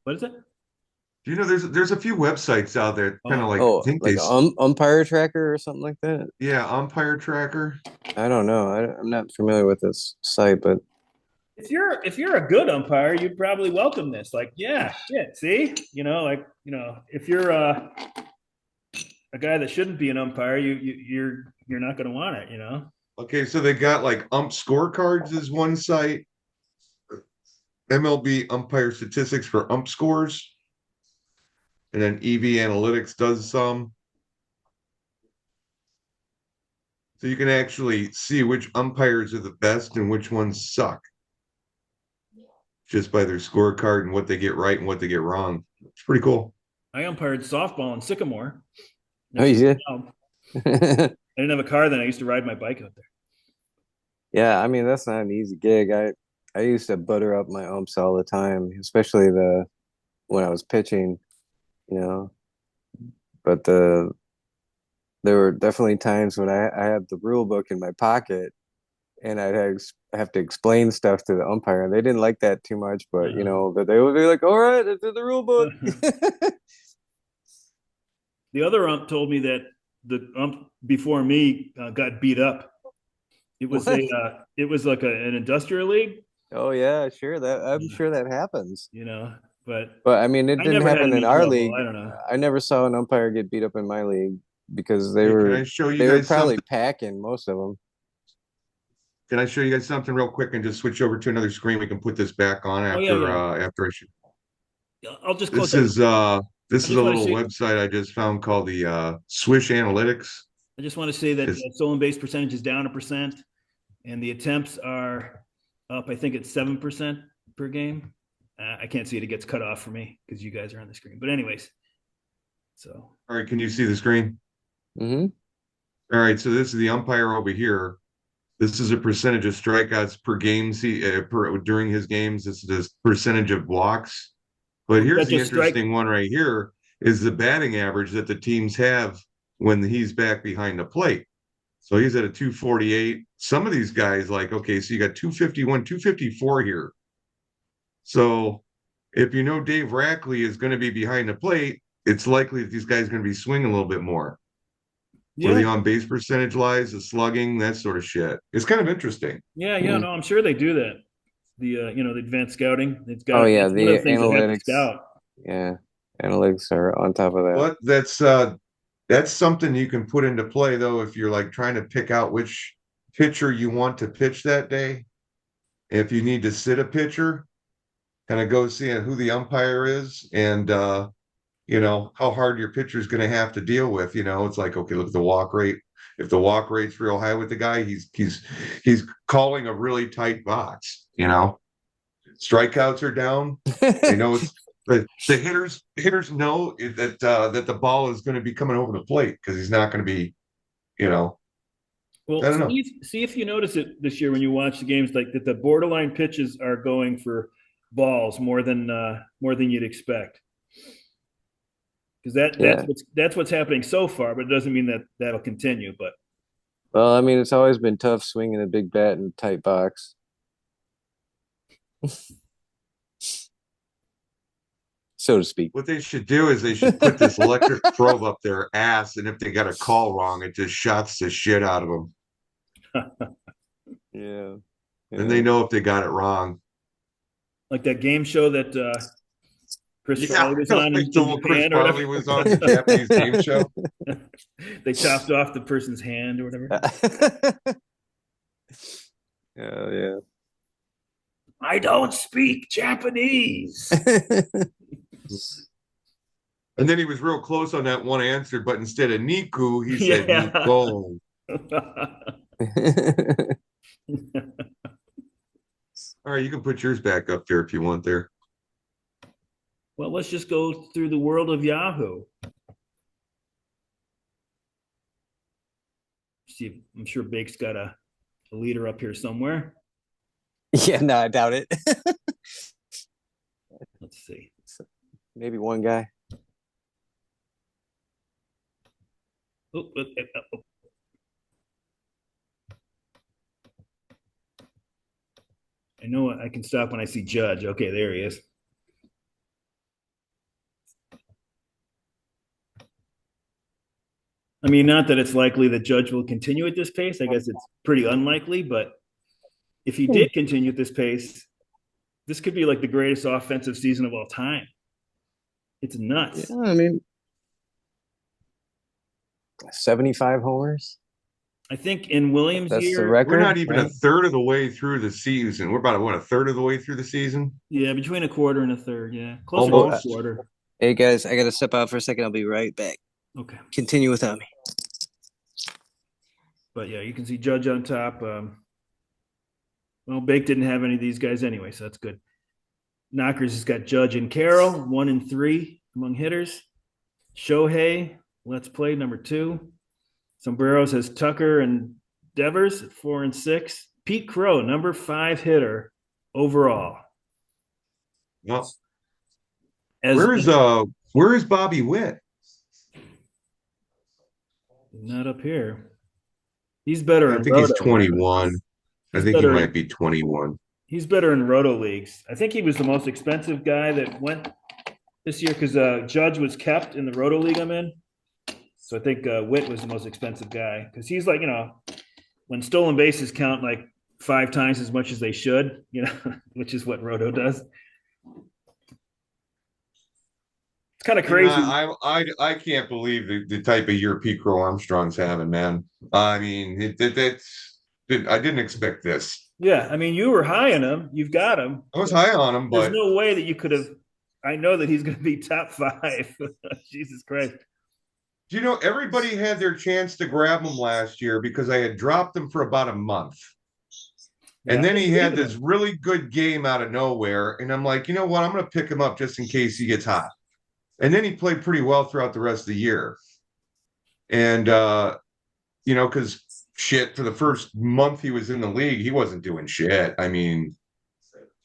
what is that? Do you know there's a few websites out there kind of Oh, like I Oh, think like umpire tracker or something like that. yeah, umpire tracker. I don't know. I'm not familiar with this site, but if you're a good umpire, you'd probably welcome this. Like, yeah, shit. See, if you're a guy that shouldn't be an umpire, you're not going to want it. Okay, so they got like ump scorecards is one site, MLB umpire statistics for ump scores, and then EV Analytics does some. So you can actually see which umpires are the best and which ones suck just by their scorecard and what they get right and what they get wrong. It's pretty cool. I umpired softball in Sycamore. oh, yeah. I didn't have a car then. I used to ride my bike out there. Yeah, I mean that's not an easy gig. I used to butter up my umps all the time, especially the when I was pitching, you know. But there were definitely times when I had the rule book in my pocket and have to explain stuff to the umpire. They didn't like that too much, but they would be like, "All right, it's in the rule book." The other ump told me that the ump before me got beat up. It was What? it was like an industrial league, Oh yeah, sure. I'm sure that happens. but But I mean, it I didn't never had happen in any our trouble. league. I don't know. I never saw an umpire get beat up in my league because Hey, can I show you they were guys probably something? packing most of them. Can I show you guys something real quick and just switch over to another screen? We can put this back on Oh yeah, yeah. after I show. I'll just close This that. is uh I this is just a want to little say. website I just found called the Swish Analytics. I just want to say that It's stolen base percentage is down 1%, and the attempts are up. I think it's 7% per game. I can't see it; it gets cut off for me because you guys are on the screen. But anyways, so all right. Can you see the screen? Hmm. All right. So this is the umpire over here. This is a percentage of strikeouts per game. During his games. This is the percentage of walks. But well, here's that the just strike. interesting one right here is the batting average that the teams have when he's back behind the plate. So he's at a 248. Some of these guys, like, okay, so you got 251, 254 here. So if you know Dave Rackley is going to be behind the plate, it's likely that these guys are going to be swinging a little bit more. Where Yeah, the on base percentage lies, the slugging, that sort of shit. It's kind of interesting. yeah, yeah. No, I'm sure they do that. The advanced scouting. It's Oh got yeah, it's one of the the things they have to analytics. scout. Yeah, analytics are on top of that. But that's something you can put into play though if you're like trying to pick out which pitcher you want to pitch that day. If you need to sit a pitcher, kind of go see who the umpire is and how hard your pitcher is going to have to deal with. It's like, okay, look at the walk rate. If the walk rate's real high with the guy, he's calling a really tight box. Strikeouts are down. They know it's the hitters know that the ball is going to be coming over the plate because he's not going to be, I Well, don't know. see if you notice it this year when you watch the games, like that the borderline pitches are going for balls more than you'd expect. Because Yeah. that's what's happening so far, but it doesn't mean that that'll continue. But Well, I mean, it's always been tough swinging a big bat in a tight box, so to speak. What they should do is they should put this electric probe up their ass, and if they got a call wrong, it just shots the shit out of them. Yeah. Then they Yeah. know if they got it wrong. like that game show that Chris Yeah, Farley was on like the in little Chris Japan or Farley whatever. was on the Japanese game show. They chopped off the person's hand or whatever. Yeah, I don't speak Japanese. yeah. And then he was real close on that one answer, but instead of Niku, he said Yeah. Nico. All right, you can put yours back up there if you want there. Well, let's just go through the world of Yahoo. See, I'm sure Bake's got a leader up here somewhere. Yeah, no, I doubt it. Let's see. Maybe one guy. Oh, oh. I know I can stop when I see Judge. Okay, there he is. I mean, not that it's likely that Judge will continue at this pace. I guess it's pretty unlikely, but if he did continue at this pace, this could be like the greatest offensive season of all time. It's nuts. Yeah, I mean, 75 homers. I think in Williams' That's the year, We're record, not even a right? third of the way through the season. We're about a third of the way through the season. yeah, between a quarter and a third, yeah, closer to a Almost. quarter. Hey guys, I gotta step out for a second. I'll be right back. Okay, Continue without me. but yeah, you can see Judge on top. Well, Bake didn't have any of these guys anyway, so that's good. Knockers has got Judge and Carroll, 1 and 3 among hitters. Shohei, let's play number 2. Sombreros has Tucker and Devers at 4 and 6. Pete Crow, number 5 hitter overall. No. As Where is Bobby Witt? not up here. He's better I in think he's Roto. 21. I He's think he better might be 21. He's better in Roto leagues. I think he was the most expensive guy that went this year because Judge was kept in the Roto league I'm in. So I think Witt was the most expensive guy because he's like, when stolen bases count like 5 times as much as they should, which is what Roto does. It's kind of crazy. I can't believe the type of year Pete Crow Armstrong's having, man. I mean, I didn't expect this. Yeah, I mean, you were high on him. You've got him. I was high on him, There's but no way that you could have. I know that he's going to be top five. Jesus Christ. you know everybody had their chance to grab him last year because I had dropped him for about a month. Yeah, And I then didn't he believe had in this him. really good game out of nowhere. And I'm like, you know what? I'm going to pick him up just in case he gets hot. And then he played pretty well throughout the rest of the year. And, because shit, for the first month he was in the league, he wasn't doing shit. I mean,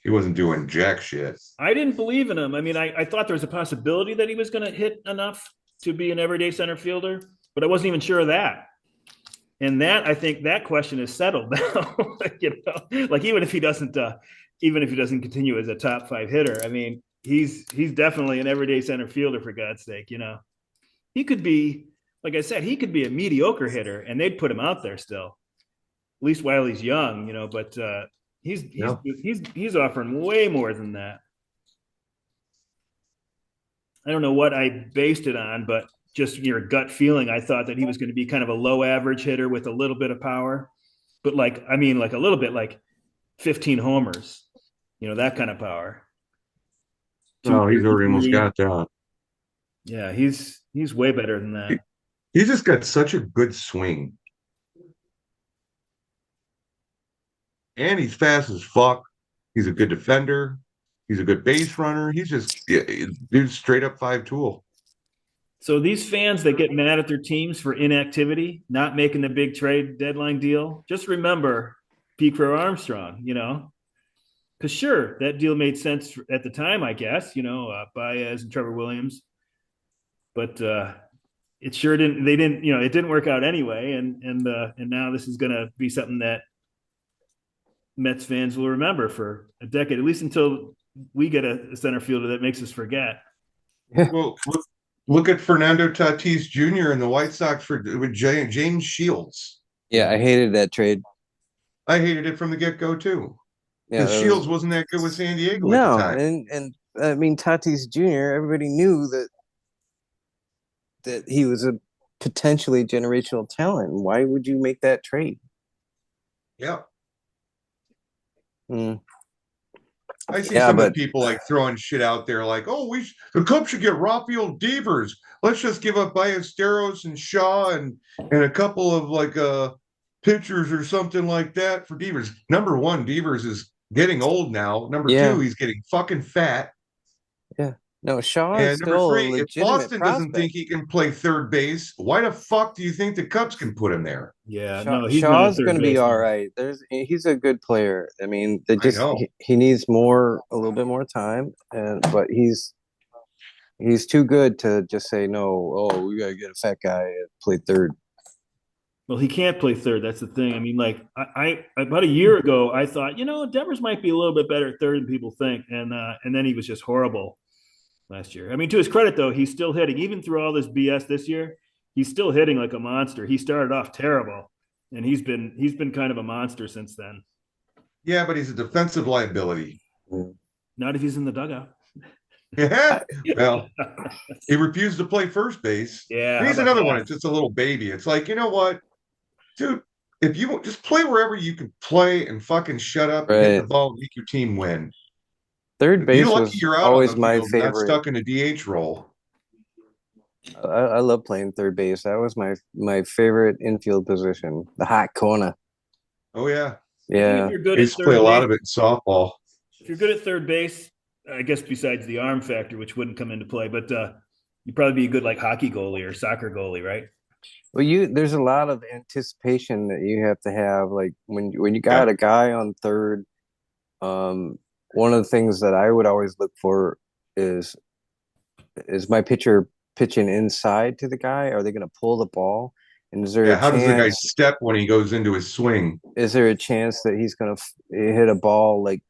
he wasn't doing jack shit. I didn't believe in him. I mean, I thought there was a possibility that he was going to hit enough to be an everyday center fielder, but I wasn't even sure of that. And that I think that question is settled now. Like even if he doesn't continue as a top five hitter, I mean, he's definitely an everyday center fielder for God's sake. He could be, like I said, he could be a mediocre hitter, and they'd put him out there still, at least while he's young. But Yeah. he's offering way more than that. I don't know what I based it on, but just your gut feeling, I thought that he was going to be kind of a low average hitter with a little bit of power, but like a little bit like 15 homers, that kind of power. Oh, he's already almost 233. got that. Yeah, he's way better than that. He's just got such a good swing. And he's fast as fuck. He's a good defender. He's a good base runner. He's just, yeah, dude's straight up five tool. So these fans that get mad at their teams for inactivity, not making the big trade deadline deal, just remember P. Armstrong, because sure, that deal made sense at the time, I guess, Baez and Trevor Williams, but it sure didn't. They didn't, it didn't work out anyway, and now this is going to be something that Mets fans will remember for a decade, at least until we get a center fielder that makes us forget. Well, look at Fernando Tatis Jr. and the White Sox with James Shields. Yeah, I hated that trade. I hated it from the get go too, Yeah, because that was Shields wasn't that good with San Diego at the no, time. and I mean Tatis Jr. Everybody knew that he was a potentially generational talent. Why would you make that trade? Yeah, Mm. I see Yeah, some of the but people like throwing shit out there, like, "Oh, the Cubs should get Rafael Devers. Let's just give up Ballesteros and Shaw and a couple of like pitchers or something like that for Devers." Number one, Devers is getting old now. Number two, yeah, he's getting fucking fat. yeah. No, Shaw is And number still a three, if legitimate Boston doesn't prospect. think he can play third base, why the fuck do you think the Cubs can put him there? Yeah, no, he's not a Shaw's third going to be all baseman. right. He's a good player. I mean, they I just know. he needs a little bit more time, but he's too good to just say no. Oh, we gotta get a fat guy to play third. Well, he can't play third. That's the thing. I mean, like I about a year ago, I thought, Devers might be a little bit better at third than people think, and then he was just horrible last year. I mean, to his credit though, he's still hitting even through all this BS this year. He's still hitting like a monster. He started off terrible, and he's been kind of a monster since then. Yeah, but he's a defensive liability. Mm. Not if he's in the dugout. Yeah. I, Well, he refused to play first base. Yeah, And how he's about another one. that? It's just a little baby. It's like, you know what, dude? If you just play wherever you can play and fucking shut up and hit the right. ball and make your team win. Third You're base lucky was you're out on always the my field, not favorite. stuck in a DH role. I love playing third base. That was my favorite infield position. The hot corner. Oh yeah. I think if Yeah. you're good I at used to play a third lot base, of it in softball. if you're good at third base, I guess besides the arm factor, which wouldn't come into play, but you'd probably be a good like hockey goalie or soccer goalie, right? Well, there's a lot of anticipation that you have to have. Like when you got Yeah. a guy on third, um, one of the things that I would always look for is is my pitcher pitching inside to the guy? Are they going to pull the ball? And Yeah. How does the guy step when he goes into his swing? is there a chance that he's going to hit a ball like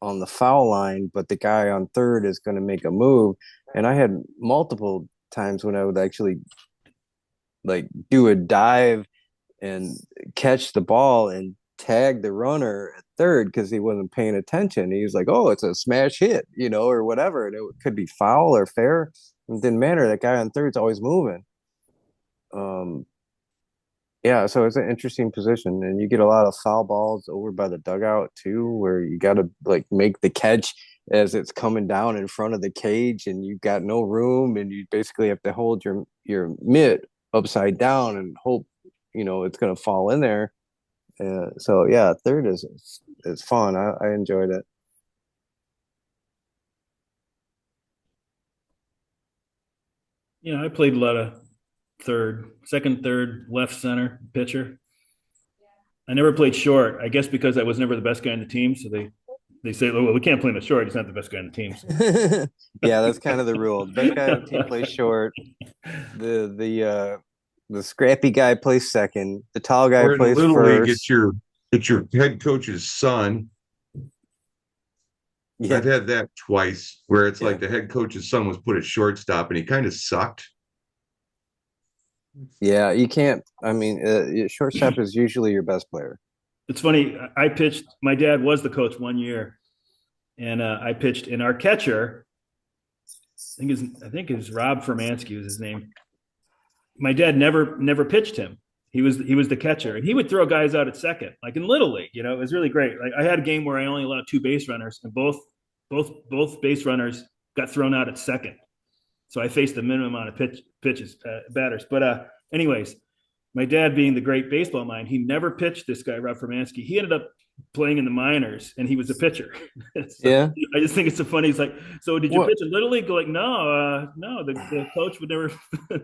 on the foul line, but the guy on third is going to make a move? And I had multiple times when I would actually like do a dive and catch the ball and tag the runner at third because he wasn't paying attention. He was like, "Oh, it's a smash hit," or whatever, and it could be foul or fair. It didn't matter. That guy on third's always moving. Um, Yeah, so it's an interesting position, and you get a lot of foul balls over by the dugout too, where you got to like make the catch as it's coming down in front of the cage, and you've got no room, and you basically have to hold your mitt upside down and hope it's going to fall in there. So yeah, third is fun. I enjoyed it. Yeah, I played a lot of third, second, third, left center, pitcher. I never played short. I guess because I was never the best guy on the team, so they say, oh, well, we can't play him at short. He's not the best guy on the team. So. Yeah, that's kind of the rule. The best guy on the team plays short. The scrappy guy plays second. The tall guy Or in plays Little League, first. it's your head coach's son. Yeah, I've had that twice where it's yeah, like the head coach's son was put at shortstop and he kind of sucked. yeah. You can't. I mean, shortstop is usually your best player. It's funny. I pitched. My dad was the coach one year, and I pitched. And our catcher, I think is Rob Fermansky was his name. My dad never pitched him. He was the catcher, and he would throw guys out at second, like in Little League. It was really great. Like I had a game where I only allowed two base runners, and both base runners got thrown out at second. So I faced the minimum amount of pitches batters. But anyways, my dad being the great baseball mind, he never pitched this guy Rob Fermansky. He ended up playing in the minors, and he was a pitcher. So Yeah. I just think it's so funny. He's like, "So did you Well, pitch in Little League?" Go like, "No, no." The coach would never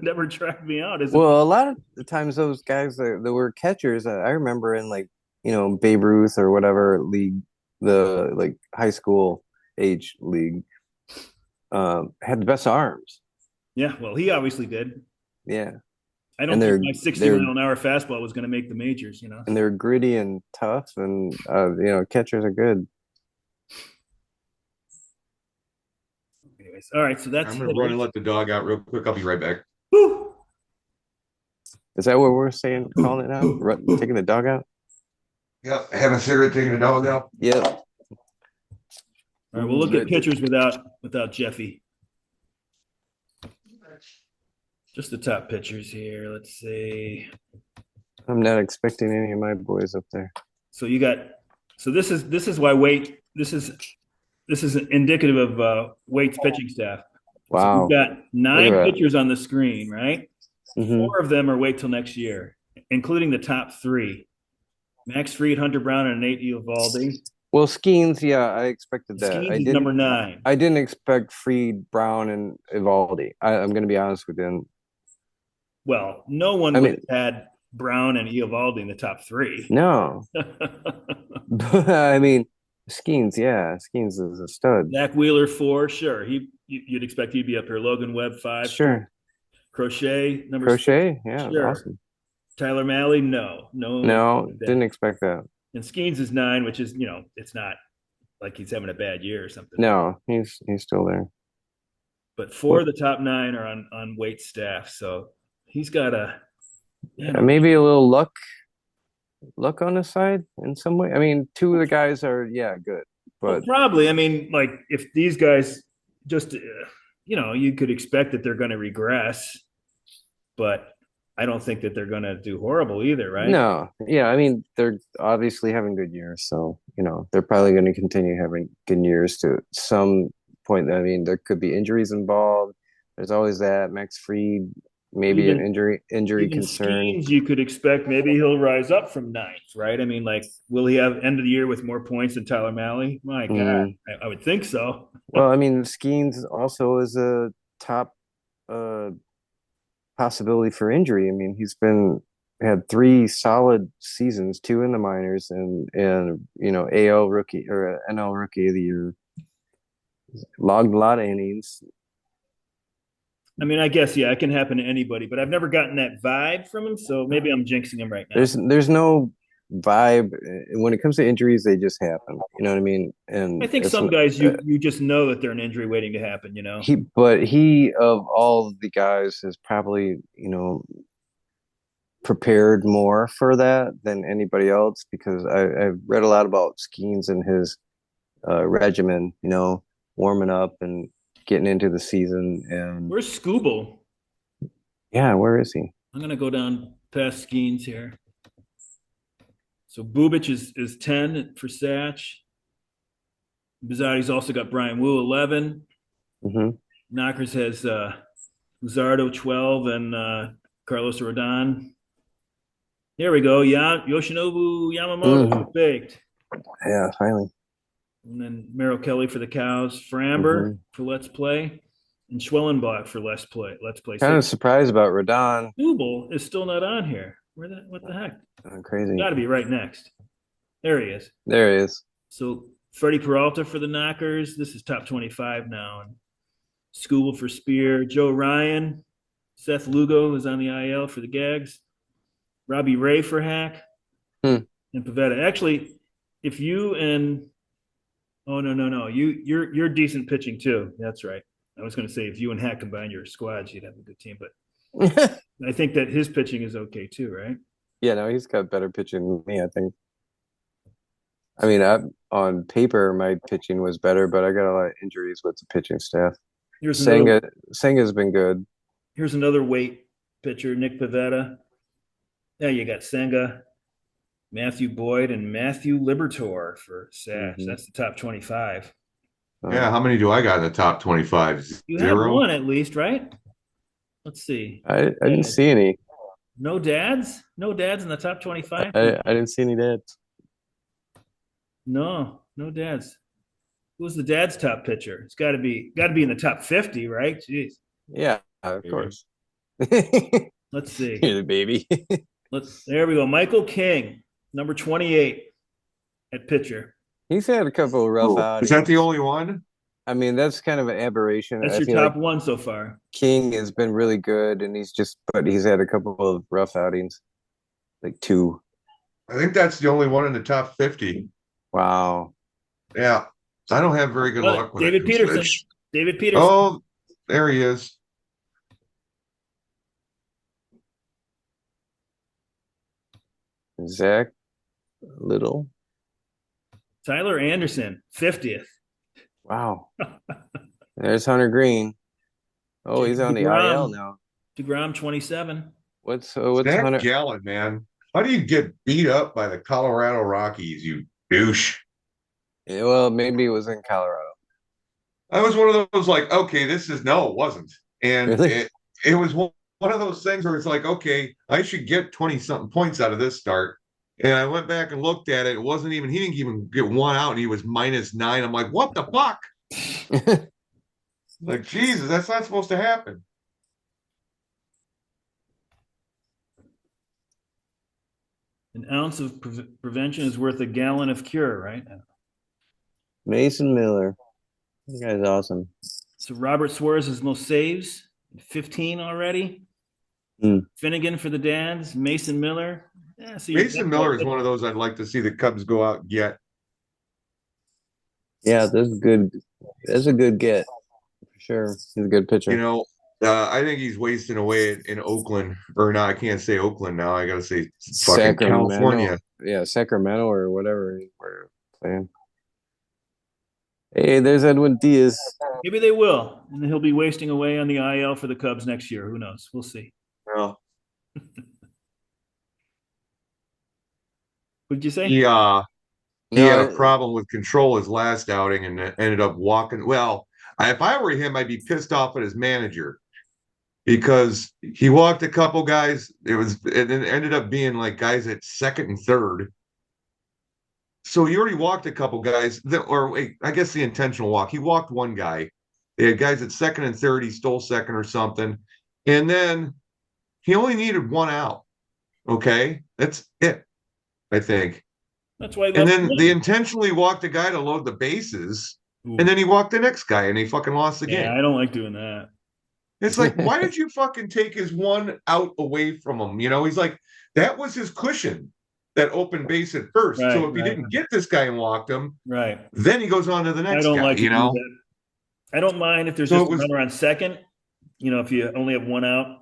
never track me out. As a well, a lot of the times those guys that were catchers, I remember in like Babe Ruth or whatever league, the like high school age league, had the best arms. Yeah, well, he obviously did. Yeah, I don't and think they're my 60 they're mile an hour fastball was going to make the majors. and they're gritty and tough, and catchers are good. Anyways, all right. So that's I'm gonna run and hitters. let the dog out real quick. I'll be right back. Woo, Is that what we're saying, woo, calling it now? woo, woo. Taking the dog out? Yep, having a cigarette, taking the dog out. Yep. All right, we'll look at But pitchers without Jeffy. Just the top pitchers here. Let's see. I'm not expecting any of my boys up there. So you got. So this is why Waite. This is indicative of Waite's pitching staff. So we've Wow. got Look at nine that. pitchers on the screen, right? Hmm. Four of them are wait till next year, including the top three: Max Fried, Hunter Brown, and Nate Eovaldi. Well, Skeens, yeah, I expected that. Skeens is number nine. I didn't expect Freed, Brown, and Ivaldi. I'm going to be honest with you. Well, no one I would mean, have had Brown and Eovaldi in the top three. no, but I mean, Skeens, yeah, Skeens is a stud. Zach Wheeler four, sure. You'd expect he'd be up here. Logan Webb five, sure. Sure. Crochet number six, Crochet, yeah, sure. awesome. Tyler Malley, no. No, didn't expect that. And Skeens is nine, which is it's not like he's having a bad year or something. No, he's still there. But four What? of the top nine are on Waite's staff, so he's got a Maybe a little luck on his side in some way. I mean, two of the guys are yeah good, well, but probably. I mean, like if these guys just you could expect that they're going to regress, but I don't think that they're going to do horrible either, right? no, yeah. I mean, they're obviously having good years, so they're probably going to continue having good years to some point. I mean, there could be injuries involved. There's always that. Max Fried, maybe an Even injury even concern. Skeens, you could expect maybe he'll rise up from ninth, right? I mean, like, will he have end of the year with more points than Tyler Malley? My God, Mm. I would think so. Well, I mean, Skeens also is a top uh possibility for injury. I mean, he's been had three solid seasons, two in the minors, and AL rookie or NL rookie of the year. Logged a lot of innings. I mean, I guess yeah, it can happen to anybody, but I've never gotten that vibe from him, so maybe I'm jinxing him right now. There's no vibe when it comes to injuries. They just happen. You know what I mean? I And think it's some guys you just know that they're an injury waiting to happen. he of all the guys has probably prepared more for that than anybody else because I've read a lot about Skeens and his regimen. Warming up and getting into the season and Where's Scooble? yeah, where is he? I'm gonna go down past Skeens here. So Bubic is 10 for Satch. Bizzotti's also got Brian Wu 11. Mm-hmm. Knockers has Luzardo 12 and Carlos Rodon. There we go. Yoshinobu Yamamoto baked. Yeah, finally. And then Merrill Kelly for the Cows. Framber for Let's Play. And Schwellenbach for Let's Play. Kind of surprised about Rodon. Double is still not on here. What the heck? Crazy. Got to be right next. There he is. There he is. So Freddie Peralta for the Knockers. This is top 25 now. And Skubal for Spear. Joe Ryan. Seth Lugo is on the IL for the Gags. Robbie Ray for Hack. And Pavetta. Actually, if you and no. You're decent pitching too. That's right. I was going to say if you and Hack combine your squads, you'd have a good team. But I think that his pitching is okay too, right? Yeah, no, he's got better pitching than me, I think. I mean, on paper, my pitching was better, but I got a lot of injuries with the pitching staff. Senga's been good. Here's another weight pitcher, Nick Pivetta. Yeah, you got Senga, Matthew Boyd, and Matthew Libertor for Sash. That's the top 25. Yeah, how many do I got in the top 25? You Zero? have one at least, right? Let's see. I didn't see any. No dads? No dads in the top 25? I didn't see any dads. No dads. Who's the dad's top pitcher? It's got to be in the top 50, right? Jeez. Yeah, of course. Let's see. You're the baby. There we go. Michael King, number 28 at pitcher. He's had a couple of rough outings. Is that the only one? I mean, that's kind of an aberration. That's your top one so far. King has been really good, and but he's had a couple of rough outings, like 2. I think that's the only one in the top 50. Wow. Yeah. I don't have very good luck with David Peterson. David Peterson. Oh, there he is. Zach Little. Tyler Anderson, 50th. Wow. There's Hunter Green. Oh, he's on the IL now. DeGrom, 27. What's Zach Hunter? Gallen, man. How do you get beat up by the Colorado Rockies, you douche? Yeah, well, maybe it was in Colorado. I was one of those like, okay, it wasn't. And Really? it was one of those things where it's like, okay, I should get 20-something points out of this start. And I went back and looked at it. He didn't even get one out, and he was -9. I'm like, what the fuck? Like, Jesus, that's not supposed to happen. An ounce of prevention is worth a gallon of cure, right? Mason Miller. That guy's awesome. So Robert Suarez has most saves, 15 already. Finnegan for the Dads, Mason Miller. Yeah, so Mason Miller is one of those I'd like to see the Cubs go out and get. Yeah, that's good. That's a good get for sure. He's a good pitcher. You know, I think he's wasting away in Oakland, or no, I can't say Oakland now. I got to say fucking California. Yeah, Sacramento or whatever we're playing. Hey, there's Edwin Diaz. Maybe they will, and he'll be wasting away on the IL for the Cubs next year. Who knows? We'll see. Well, what'd you say? He had a problem with control his last outing and ended up walking. Well, if I were him, I'd be pissed off at his manager because he walked a couple guys. It ended up being like guys at second and third. So he already walked a couple guys, I guess the intentional walk. He walked one guy. They had guys at second and third. He stole second or something. And then he only needed one out. Okay? That's it, I think. That's why. And then they intentionally walked a guy to load the bases. Ooh. And then he walked the next guy and he fucking lost the game. Yeah, I don't like doing that. It's like, why did you fucking take his one out away from him? You know, he's like, that was his cushion. That open base at first. Right, so if he didn't get this guy and walked him, then he goes on to the next guy. Like you know, I don't mind if there's just a runner on second. You know, if you only have one out.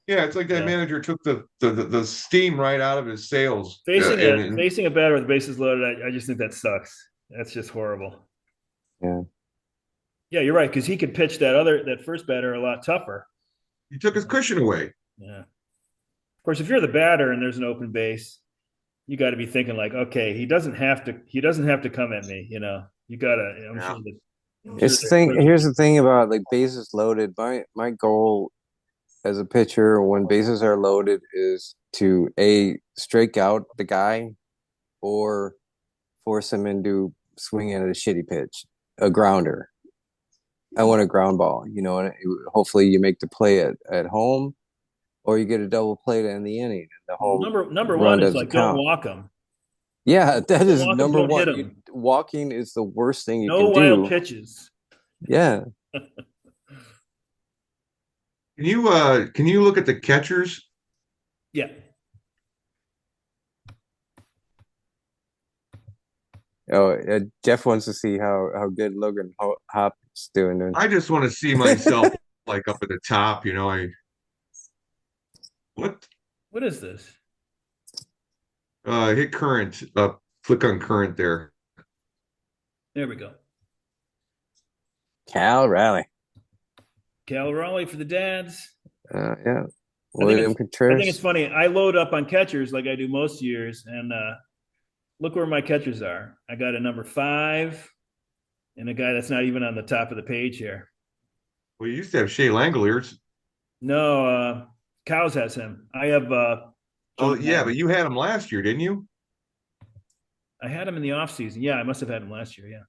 Yeah, it's like that manager took the steam right out of his sails. Facing a batter with bases loaded, I just think that sucks. That's just horrible. Yeah. Yeah, you're right, because he could pitch that first batter a lot tougher. He took his cushion away. Yeah. course, if you're the batter and there's an open base, you got to be thinking like, okay, he doesn't have to come at me. You got to. Yeah. I'm sure It's the they're thing. quick. Here's the thing about like bases loaded. My goal as a pitcher when bases are loaded is to a strike out the guy or force him into swinging at a shitty pitch, a grounder. I want a ground ball, and hopefully you make the play at home or you get a double play to end the inning and the Well, whole number run one is doesn't like don't count. walk them. Yeah, that Don't is walk them. number Don't hit one. them. Walking is the worst thing you No can wild do. pitches. Yeah. Can you look at the catchers? Yeah. Oh, Jeff wants to see how good Logan Hop's doing. I just want to see myself like up at the top, I what What is this? hit current, click on current there. There we go. Cal Raleigh. Cal Raleigh for the dads. Yeah. I think William it's I think it's Contreras. funny. I load up on catchers like I do most years, and look where my catchers are. I got a number 5 and a guy that's not even on the top of the page here. Well, you used to have Shea Langoliers. No, Cows has him. I have Oh, Joey yeah, but Votto. you had him last year, didn't you? I had him in the offseason. Yeah, I must have had him last year. Yeah.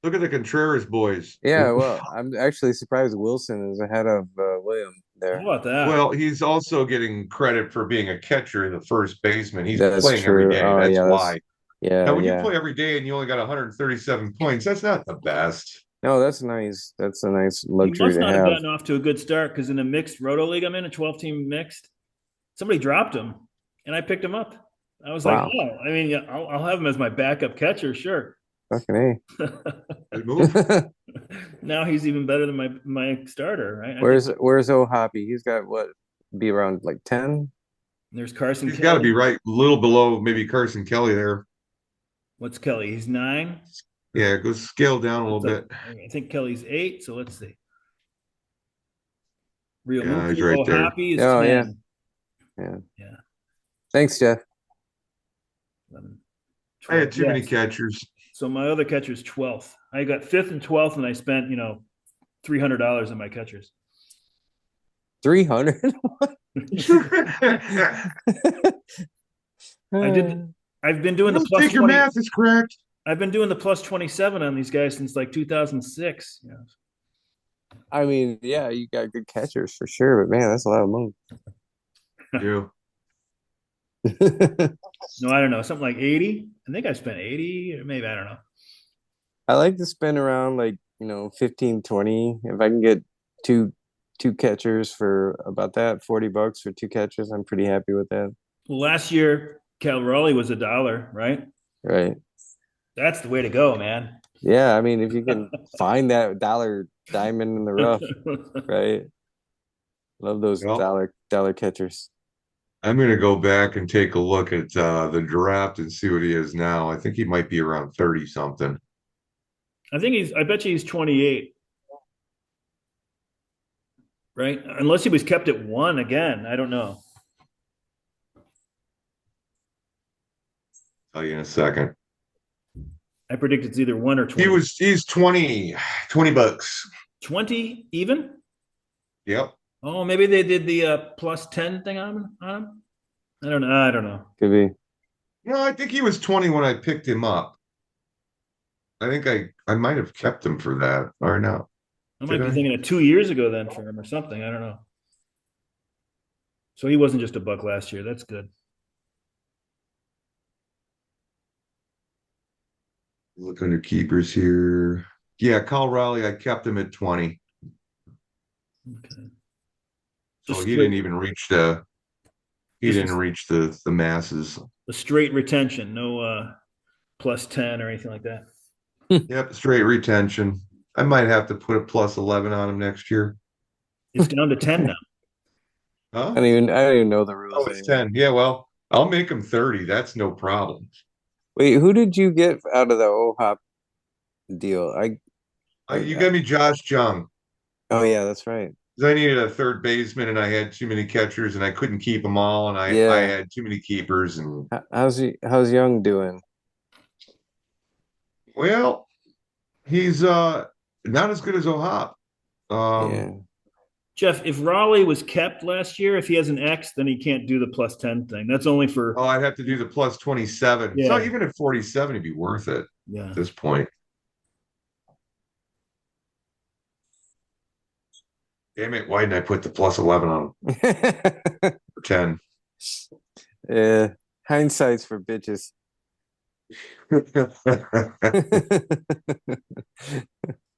Look at the Contreras boys. Yeah, well, I'm actually surprised Wilson is ahead of William How there. about that? Well, he's also getting credit for being a catcher, the first baseman. He's That's playing every true. day. Oh That's yeah, why. yeah, Now, when you yeah. play every day and you only got 137 points, that's not the best. No, that's nice. That's a nice He luxury must to not have have. gotten off to a good start because in a mixed roto league I'm in, a 12-team mixed, somebody dropped him and I picked him up. I was like, Wow. oh, I mean, yeah, I'll have him as my backup catcher, sure. Fucking Good move. A. Now he's even better than my starter, right? I think Where's O'Hoppy? He's got what? Be around like 10? there's Carson He's got to be Kelly. right, a little below maybe Carson Kelly there. What's Kelly? He's 9. Yeah, go scale down a little Like, bit. I think Kelly's 8. So let's see. Real Yeah, he's Mookie right there. O'Hoppy is Oh yeah. 10. Yeah. Yeah. Thanks, Jeff. 11, I 12. had too many Yes. catchers. So my other catcher is 12th. I got 5th and 12th, and I spent, $300 on my catchers. 300? I did. I've been doing the Don't plus think your 20. math is correct. I've been doing the plus 27 on these guys since like 2006. Yeah. I mean, yeah, you got good catchers for sure, but man, that's a lot of money. Yeah. No, I don't know. Something like 80. I think I spent 80, or maybe I don't know. I like to spend around like, 15, 20. If I can get two catchers for about that, $40 for two catchers, I'm pretty happy with that. Well, last year Cal Raleigh was $1, right? Right. That's the way to go, man. Yeah, I mean, if you can find that dollar diamond in the rough, right? Love those Well, dollar catchers. I'm going to go back and take a look at the draft and see what he is now. I think he might be around 30 something. I bet you he's 28. Right? Unless he was kept at 1 again. I don't know. Tell you in a second. I predict it's either 1 or 20. He's 20 bucks. 20 even? Yep. Oh, maybe they did the plus 10 thing on him. I don't know. I don't know. Could be. No, I think he was 20 when I picked him up. I think I might have kept him for that. Or no. I might be thinking of 2 years ago then for him or something. I don't know. So he wasn't just a buck last year. That's good. Look under keepers here. Yeah, Kyle Raleigh, I kept him at 20. Okay. So he didn't even reach the masses. The straight retention, no plus 10 or anything like that. Yep, straight retention. I might have to put a plus 11 on him next year. It's down to 10 now. Huh? I don't even know the rules. Oh, it's 10. Yeah, well, I'll make him 30. That's no problem. Wait, who did you get out of the OHOP deal? You got me Josh Jung. Oh yeah, that's right. I needed a third baseman, and I had too many catchers, and I couldn't keep them all, and I Yeah. had too many keepers, and How's Young doing? well, he's not as good as O'Hop. Um, Yeah. Jeff, if Raleigh was kept last year, if he has an X, then he can't do the plus 10 thing. That's only for, oh, I'd have to do the plus 27. So yeah, even at 47, it'd be worth it yeah. at this point. Damn it, why didn't I put the plus 11 on for 10? Yeah. Hindsight's for bitches.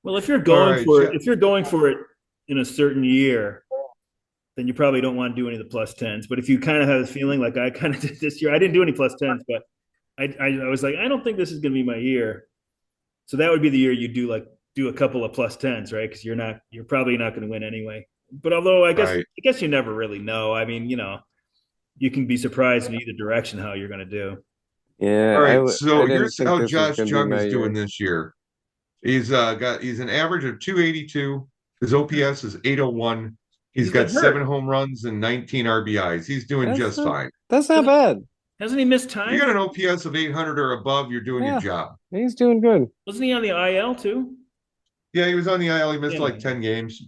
Well, if you're All going right, for it, if you're going for it in a certain year, then you probably don't want to do any of the plus tens. But if you kind of have a feeling like I kind of did this year, I didn't do any plus tens, but I was like, I don't think this is going to be my year. So that would be the year you do a couple of plus tens, right? Because you're probably not going to win anyway. But although right. I guess you never really know. I mean, you can be surprised in either direction how you're going to do. Yeah, All right, I so didn't here's think how this was Josh gonna be Jung my is doing year. this year. He's an average of 282. His OPS is 801. He's He's got been seven hurt. home runs and 19 RBIs. He's doing That's just not fine. that's not Hasn't, bad. hasn't he missed You got time? an OPS of 800 or above, you're doing your Yeah, job. he's doing good. Wasn't he on the IL too? Yeah, he was on the IL. He missed Yeah. like 10 games.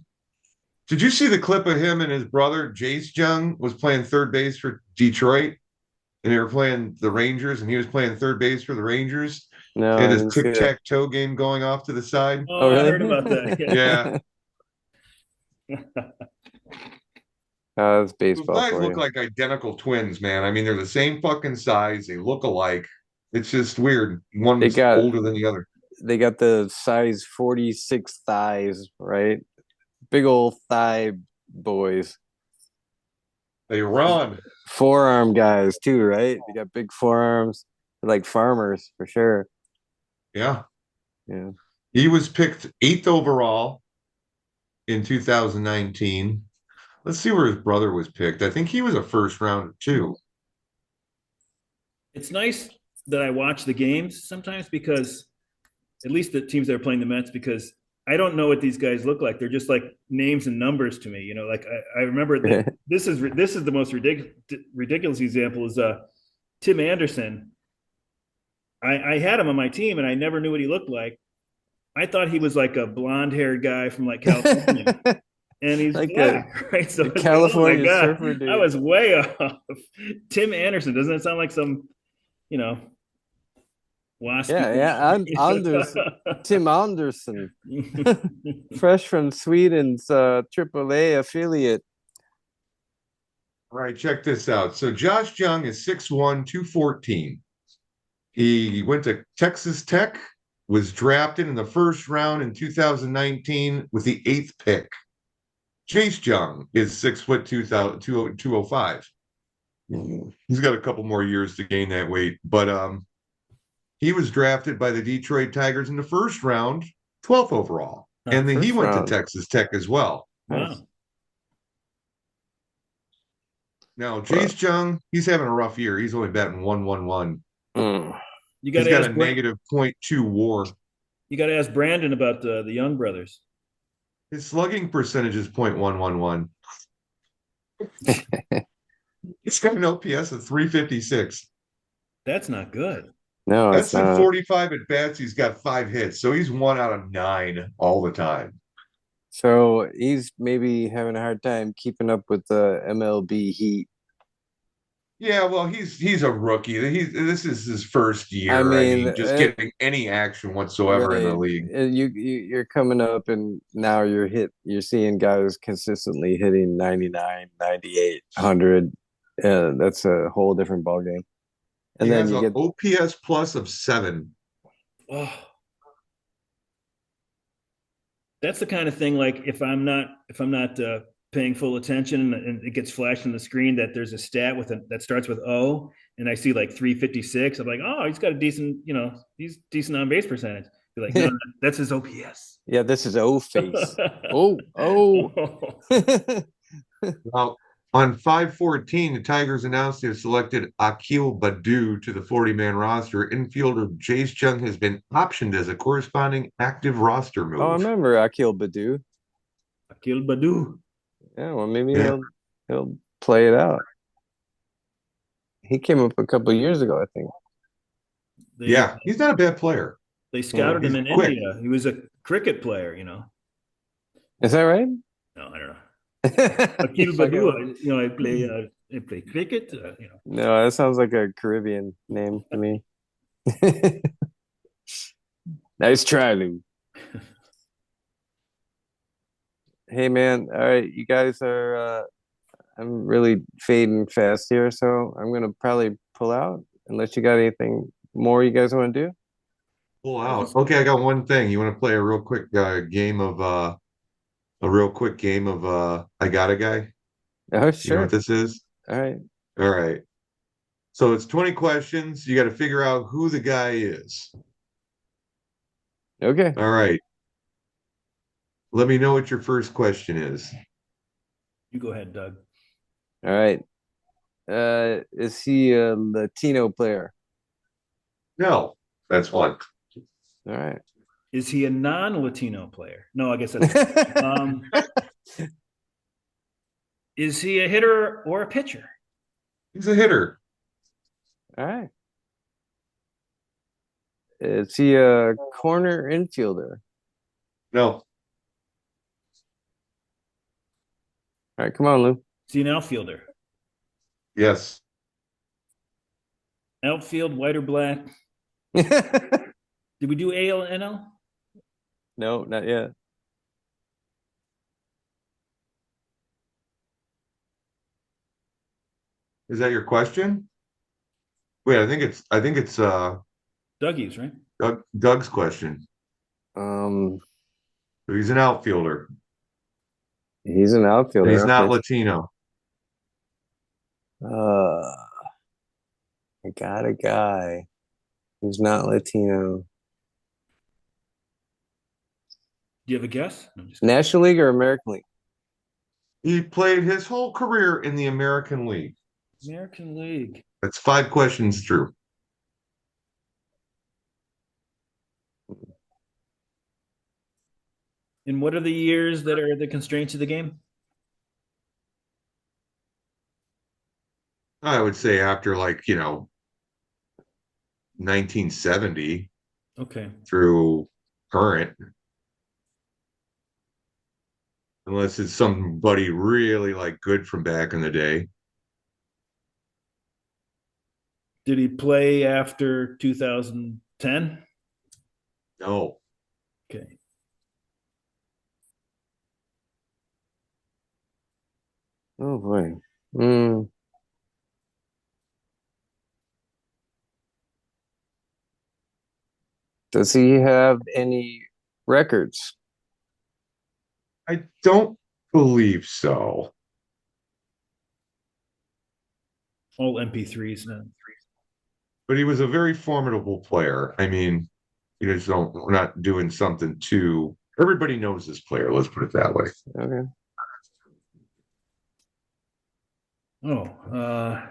Did you see the clip of him and his brother, Jace Jung, was playing third base for Detroit? And they were playing the Rangers, and he was playing third base for the Rangers. No, They had I this didn't see that. tic-tac-toe game going off to the side. Oh, Oh, I heard really? about that. Yeah. Yeah. That's Those baseball guys for look you. like identical twins, man. I mean, they're the same fucking size. They look alike. It's just weird. They One's got older than the other. they got the size 46 thighs, right? Big old thigh boys. They run. Forearm guys too, right? They got big forearms. They're like farmers for sure. Yeah. Yeah. He was picked eighth overall in 2019. Let's see where his brother was picked. I think he was a first rounder too. It's nice that I watch the games sometimes because at least the teams that are playing the Mets because I don't know what these guys look like. They're just like names and numbers to me. Like I remember that this is the most ridiculous example is Tim Anderson. I had him on my team and I never knew what he looked like. I thought he was like a blonde haired guy from like California. And he's Like black, right? So a it's like, oh my California God, surfer I dude. was way off. Tim Anderson, doesn't it sound like some, you know, waspy? Yeah, yeah. Anderson, Tim Anderson, fresh from Sweden's AAA affiliate. All right, check this out. So Josh Jung is 6'1", 214. He went to Texas Tech, was drafted in the first round in 2019 with the eighth pick. Chase Young is 6'2", 205. He's got a couple more years to gain that weight, but he was drafted by the Detroit Tigers in the first round, 12th overall. And then he First went to round. Texas Tech as well. Nice. Wow. Now, Chase Young, he's having a rough year. He's only batting 111. Mm. You got He's to got ask a negative .2 WAR. you got to ask Brandon about the Young brothers. His slugging percentage is .111. He's got an OPS of 356. That's not good. No, it's That's in not. 45 at bats. He's got 5 hits, so he's 1 out of 9 all the time. So he's maybe having a hard time keeping up with the MLB Heat. Yeah, well, he's a rookie. This is his first I year. I mean, mean, just getting any action whatsoever in the right. league. You're coming up and now you're seeing guys consistently hitting 99, 98, 100. That's a whole different ball game. And He then has you an get OPS plus of 7. Oh, that's the kind of thing. Like if I'm not paying full attention and it gets flashed on the screen that there's a stat that starts with O, and I see like 356. I'm like, oh, he's got a decent, he's decent on base percentage. Be like, no, that's his OPS. yeah, this is O face. Oh. Well, on 5/14, the Tigers announced they have selected Akil Badu to the 40-man roster. Infielder Jace Jung has been optioned as a corresponding active roster Oh, I move. remember Akil Badu. Akil Badu. Yeah, well, maybe Yeah, he'll play it out. He came up a couple years ago, I think. They yeah, he's not a bad player. they Yeah. scouted him He's in quick. India. He was a cricket player. Is that right? No, I don't know. You Akil fucking Babu, with me. I play cricket. No, that sounds like a Caribbean name to me. Nice try, Lou. Hey man, all right, you guys are I'm really fading fast here, so I'm gonna probably pull out unless you got anything more you guys want to do. Pull out. Okay, I got one thing. You want to play a real quick game of I got a guy? Oh, You know what sure. this is? All right. All right. So it's 20 questions. You got to figure out who the guy is. Okay. All right. Let me know what your first question is. You go ahead, Doug. All right. Is he a Latino player? No, that's one. All right. Is he a non-Latino player? No, I guess that's. Is he a hitter or a pitcher? He's a hitter. All right. Is he a corner infielder? No. All right, come on, Lou. Is he an outfielder? Yes. Outfield, white or black? Did we do AL, NL? No, not yet. Is that your question? Wait, I think it's Dougie's, right? Doug's question. Um, So he's an outfielder. he's an And he's outfielder. not Okay. Latino. Uh, I got a guy who's not Latino. Do you have a guess? No, National League or American League? He played his whole career in the American League. American League. That's 5 questions through. And what are the years that are the constraints of the game? I would say after 1970 Okay. through current, unless it's somebody really good from back in the day. Did he play after 2010? No. Okay. Oh boy. Mm, does he have any records? I don't believe so. All MP3s now. But he was a very formidable player. I mean, we're not doing something too, everybody knows this player, let's put it that way. Okay. Oh,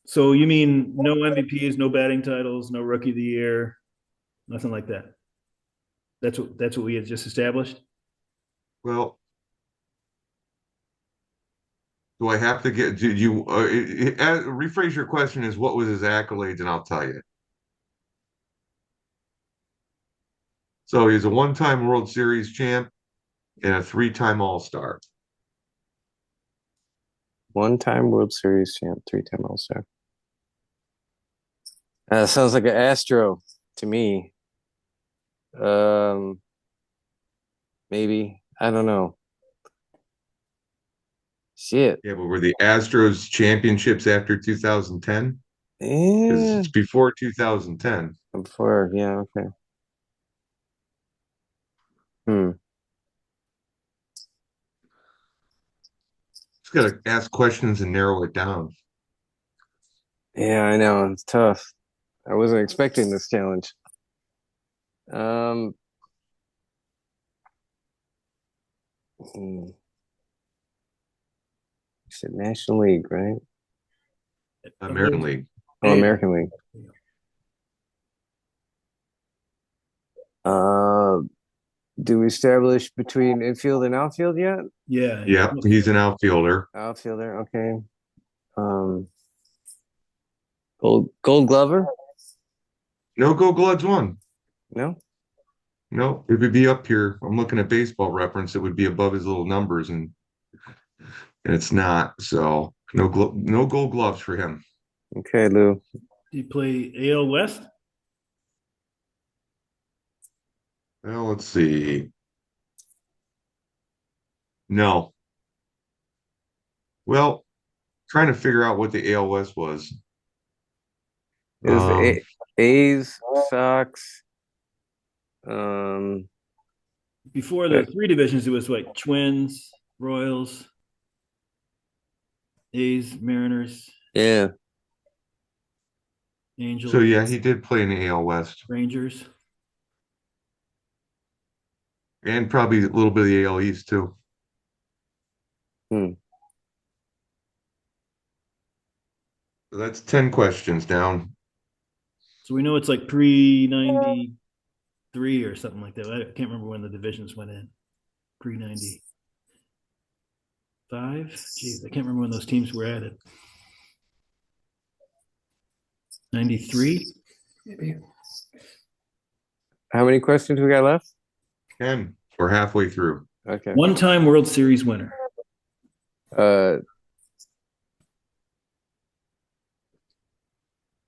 so you mean no MVPs, no batting titles, no Rookie of the Year, nothing like that? That's what we had just established. Well, do I have to get, did you, rephrase your question is what was his accolades and I'll tell you. So he's a one-time World Series champ and a three-time All-Star. One-time World Series champ, three-time All-Star. Sounds like an Astro to me. Um, maybe. I don't know. Shit. Yeah, but were the Astros championships after 2010? Because Yeah. it's before 2010. Before, yeah, okay. Hmm. Just got to ask questions and narrow it down. Yeah, I know. It's tough. I wasn't expecting this challenge. Um, hmm. You said National League, right? American League. Oh, Hey, American League. Uh, Do we establish between infield and outfield yet? Yeah, yeah. Yeah, he's an outfielder. Outfielder, okay. Um, Gold Glover? No Gold Gloves one. No. No, it would be up here. I'm looking at Baseball Reference. It would be above his little numbers, and it's not. So no Gold Gloves for him. Okay, Lou. Do you play AL West? Well, let's see. No. Well, trying to figure out what the AL West was. It was Um, A's, Sox. Um, Before the uh, three divisions, it was like Twins, Royals, A's, Mariners, yeah. so Angels, yeah, he did play in the AL West Rangers. and probably a little bit of the AL East too. Hmm. So that's 10 questions down. So we know it's like pre 93 or something like that. I can't remember when the divisions went in. Pre 95. Geez, I can't remember when those teams were added. 93? Maybe. How many questions we got left? 10. We're halfway through. Okay. One time World Series winner. Uh,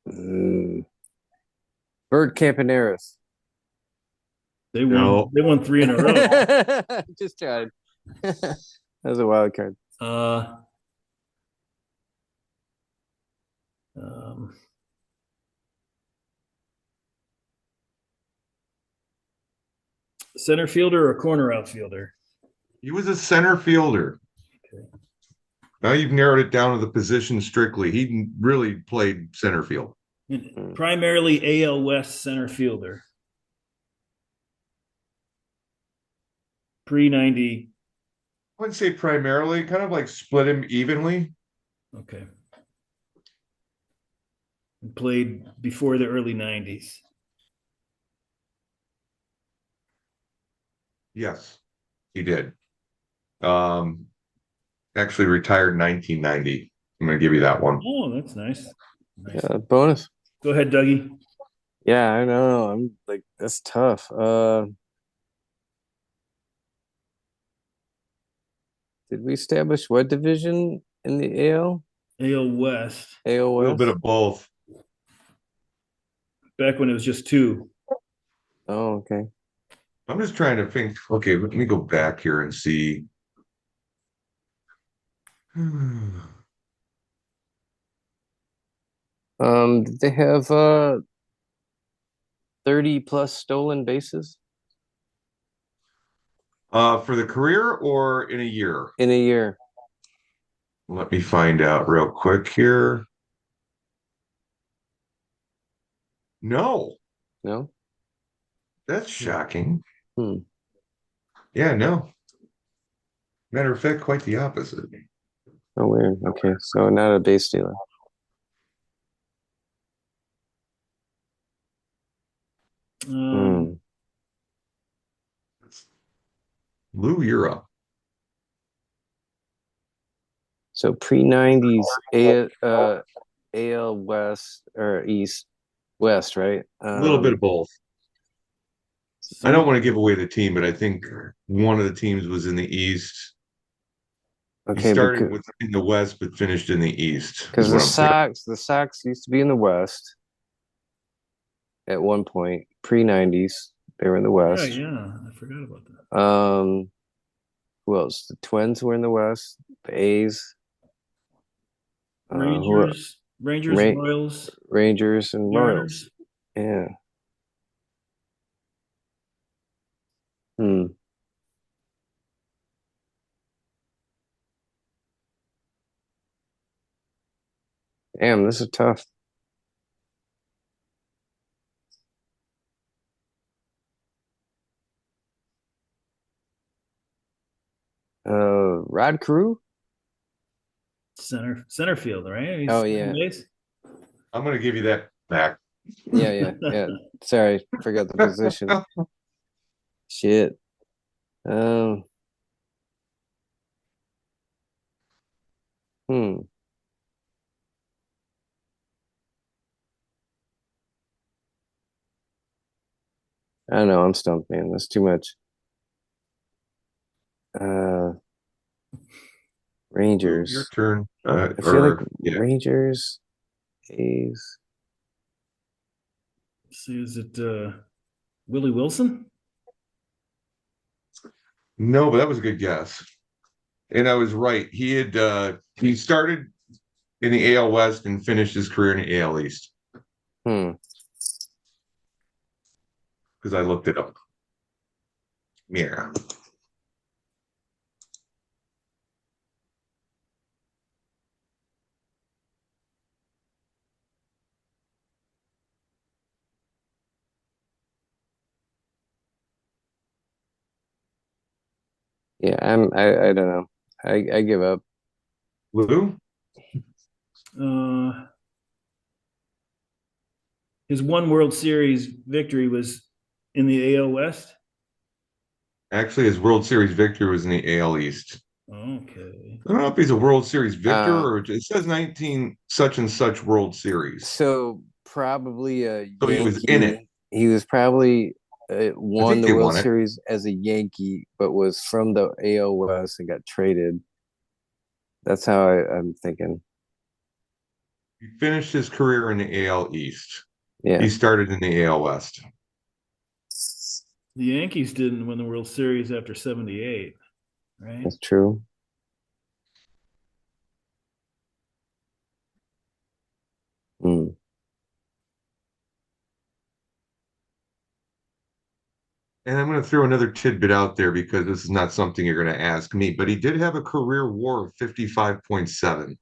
mm, Bert Campaneris. No. They won three in a row. Just tried. That was a wild card. Uh, um, Center fielder or corner outfielder? He was a center fielder. Okay. Now you've narrowed it down to the position strictly. He really played center field. Primarily AL West center fielder. Pre 90. I wouldn't say primarily, kind of like split him evenly. Okay. And played before the early 90s. Yes, he did. Um, actually retired in 1990. I'm going to give you that one. Oh, that's nice. Nice. Bonus. Go ahead, Dougie. Yeah, I know. I'm like, that's tough. Did we establish what division in the AL? AL West. AL A little bit West? of both. Back when it was just two. Oh, okay. I'm just trying to think. Okay, let me go back here and see. Did they have 30 plus stolen bases For the career or in a year? in a year? Let me find out real quick here. No, No? that's shocking. Hmm. Yeah, no. Matter of fact, quite the opposite. Oh, weird. Okay, so not a base stealer. Um, Hmm. Lou, you're up. So pre-90s AL West or East West, right? A little bit of both. I center, don't want to give away the team, but I think one of the teams was in the East. He Okay, started with in the West, but finished in the East, is because what I'm saying. The Sox used to be in the West at one point, pre-90s. They were in the yeah, West. yeah. I forgot about that. Who else? The Twins were in the West. The A's. Who Rangers, Ra Royals, Rangers and Royals. Mariners. Yeah. Hmm. Damn, this is tough. Rod Carew? Center field, right? Oh He's second yeah. base. I'm going to give you that back. Yeah. Sorry, forgot the position. Shit. Um, hmm. I don't know. I'm stumped, man. That's too much. Uh, Lou, your Rangers. turn. I feel like Or yeah. Rangers, A's. Let's see, is it Willie Wilson? No, but that was a good guess. And I was right. He started in the AL West and finished his career in the AL East Hmm. because I looked it up. Yeah. Yeah, I don't know. I give up. Lou? Uh, his one World Series victory was in the AL West. Actually, his World Series victory was in the AL East. Okay. I don't know if he's a World Series victor Uh, or it says 19 such and such World Series. so probably a So he was in it. Yankee. He was probably I won think the he World won it. Series as a Yankee, but was from the AL West and got traded. That's how I'm thinking. He finished his career in the AL East. Yeah, He started in the AL West. The Yankees didn't win the World Series after 78, right? that's true. Hmm. And I'm going to throw another tidbit out there because this is not something you're going to ask me, but he did have a career WAR of 55.7,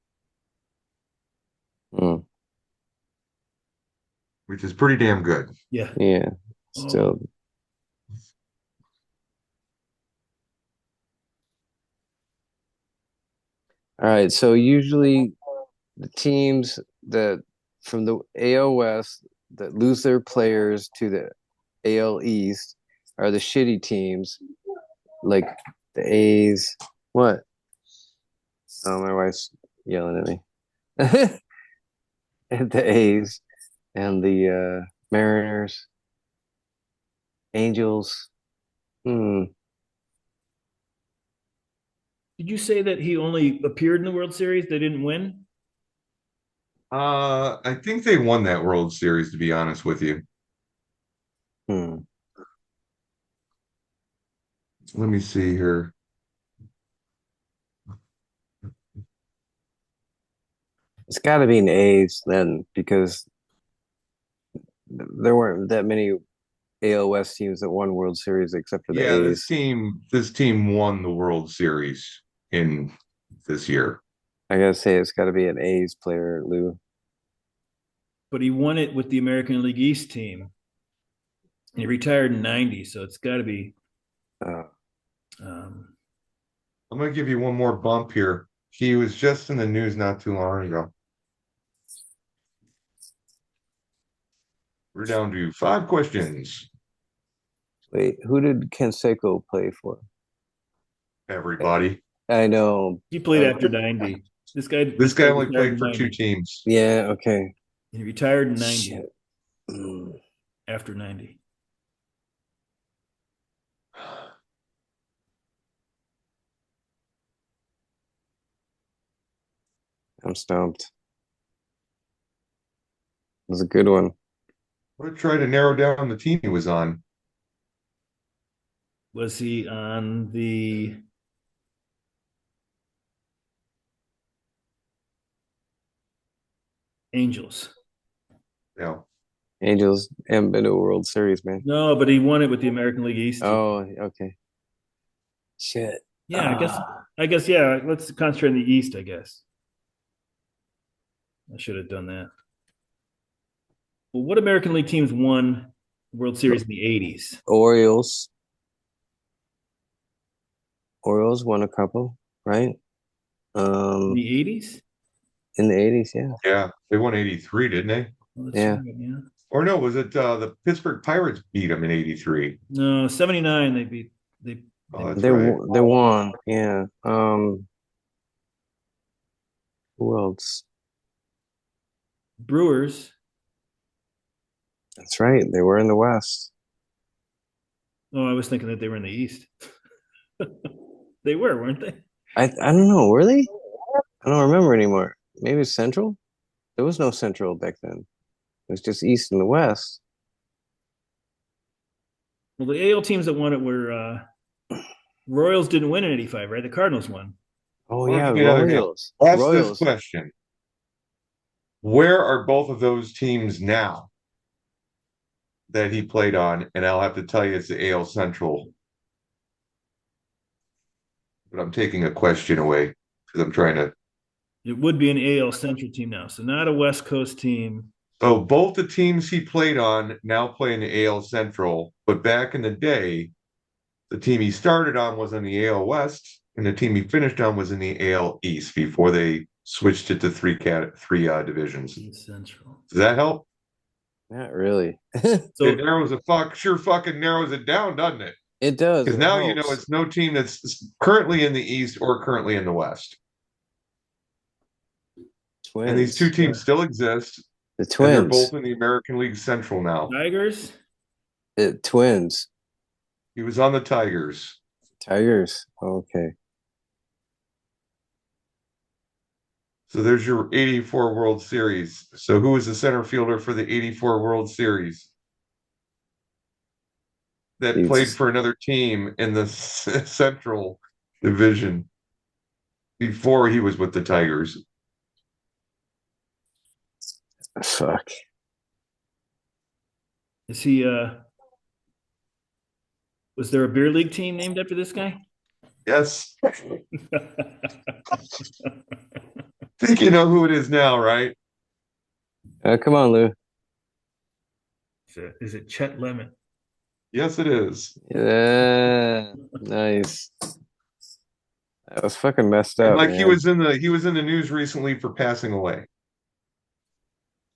Hmm. which is pretty damn good. Yeah. Yeah, Oh, still. All right. So usually the teams that from the AL West that lose their players to the AL East are the shitty teams, like the A's. What? Oh, my wife's yelling at me. And the A's and the Mariners, Angels. Hmm. did you say that he only appeared in the World Series? They didn't win? I think they won that World Series, to be honest with you. Hmm. Let me see here. It's got to be an A's then because there weren't that many AL West teams that won World Series except for the Yeah, A's. this team won the World Series in this year. I gotta say, it's got to be an A's player, Lou. But he won it with the American League East team. He retired in 90, so it's got to be. Uh, Um, I'm going to give you one more bump here. He was just in the news not too long ago. We're down to 5 questions. Wait, who did Canseco play for? Everybody. I know. he played after 90. This This guy guy only retired played in for two 90. teams. Yeah, okay. He retired in 90 Shit. Mm, after 90. I'm stumped. It was a good one. I'm going to try to narrow down the team he was on. Was he on the Angels? Yeah. Angels haven't been to a World Series, man. No, but he won it with the American League East team. Oh, okay. Shit. Yeah, I guess yeah, let's concentrate on the East, I guess. I should have done that. Well, what American League teams won World Series in the 80s? Orioles. Orioles won a couple, right? In Um, the 80s? in the 80s, yeah. Yeah. They won 83, didn't they? Oh, that's Yeah. right, yeah. Or no, was it the Pittsburgh Pirates beat them in 83? No, 79 they Oh, that's right. They won. Yeah. Who else? Brewers. That's right. They were in the West. Oh, I was thinking that they were in the East. They were, weren't they? I don't know. Were they? I don't remember anymore. Maybe it's Central. There was no Central back then. It was just East and the West. Well, the AL teams that won it were Royals didn't win in '85, right? The Cardinals won. Oh I'll yeah, give you another hint. Royals. Ask this Royals. question. Where are both of those teams now that he played on? And I'll have to tell you it's the AL Central. But I'm taking a question away because I'm trying to. It would be an AL Central team now, so not a West Coast team. So both the teams he played on now play in the AL Central, but back in the day, the team he started on was in the AL West, and the team he finished on was in the AL East before they switched it to three divisions. Central. Does that help? Not really. So It narrows sure fucking narrows it down, doesn't it? It does. Because It now you know helps. it's no team that's currently in the East or currently in the West. Twins. And these two teams still exist. The And they're Twins. both in the American League Central now. Tigers. Twins. He was on the Tigers. Tigers. Okay. So there's your 84 World Series. So who was the center fielder for the 84 World Series that played for another team in the Central Division before he was with the Tigers? Fuck. Is he was there a beer league team named after this guy? Yes. I think you know who it is now, right? Come on, Lou. Is it Chet Lemon? Yes, it is. Yeah. Nice. That was fucking messed And up, like man. he was in the news recently for passing away.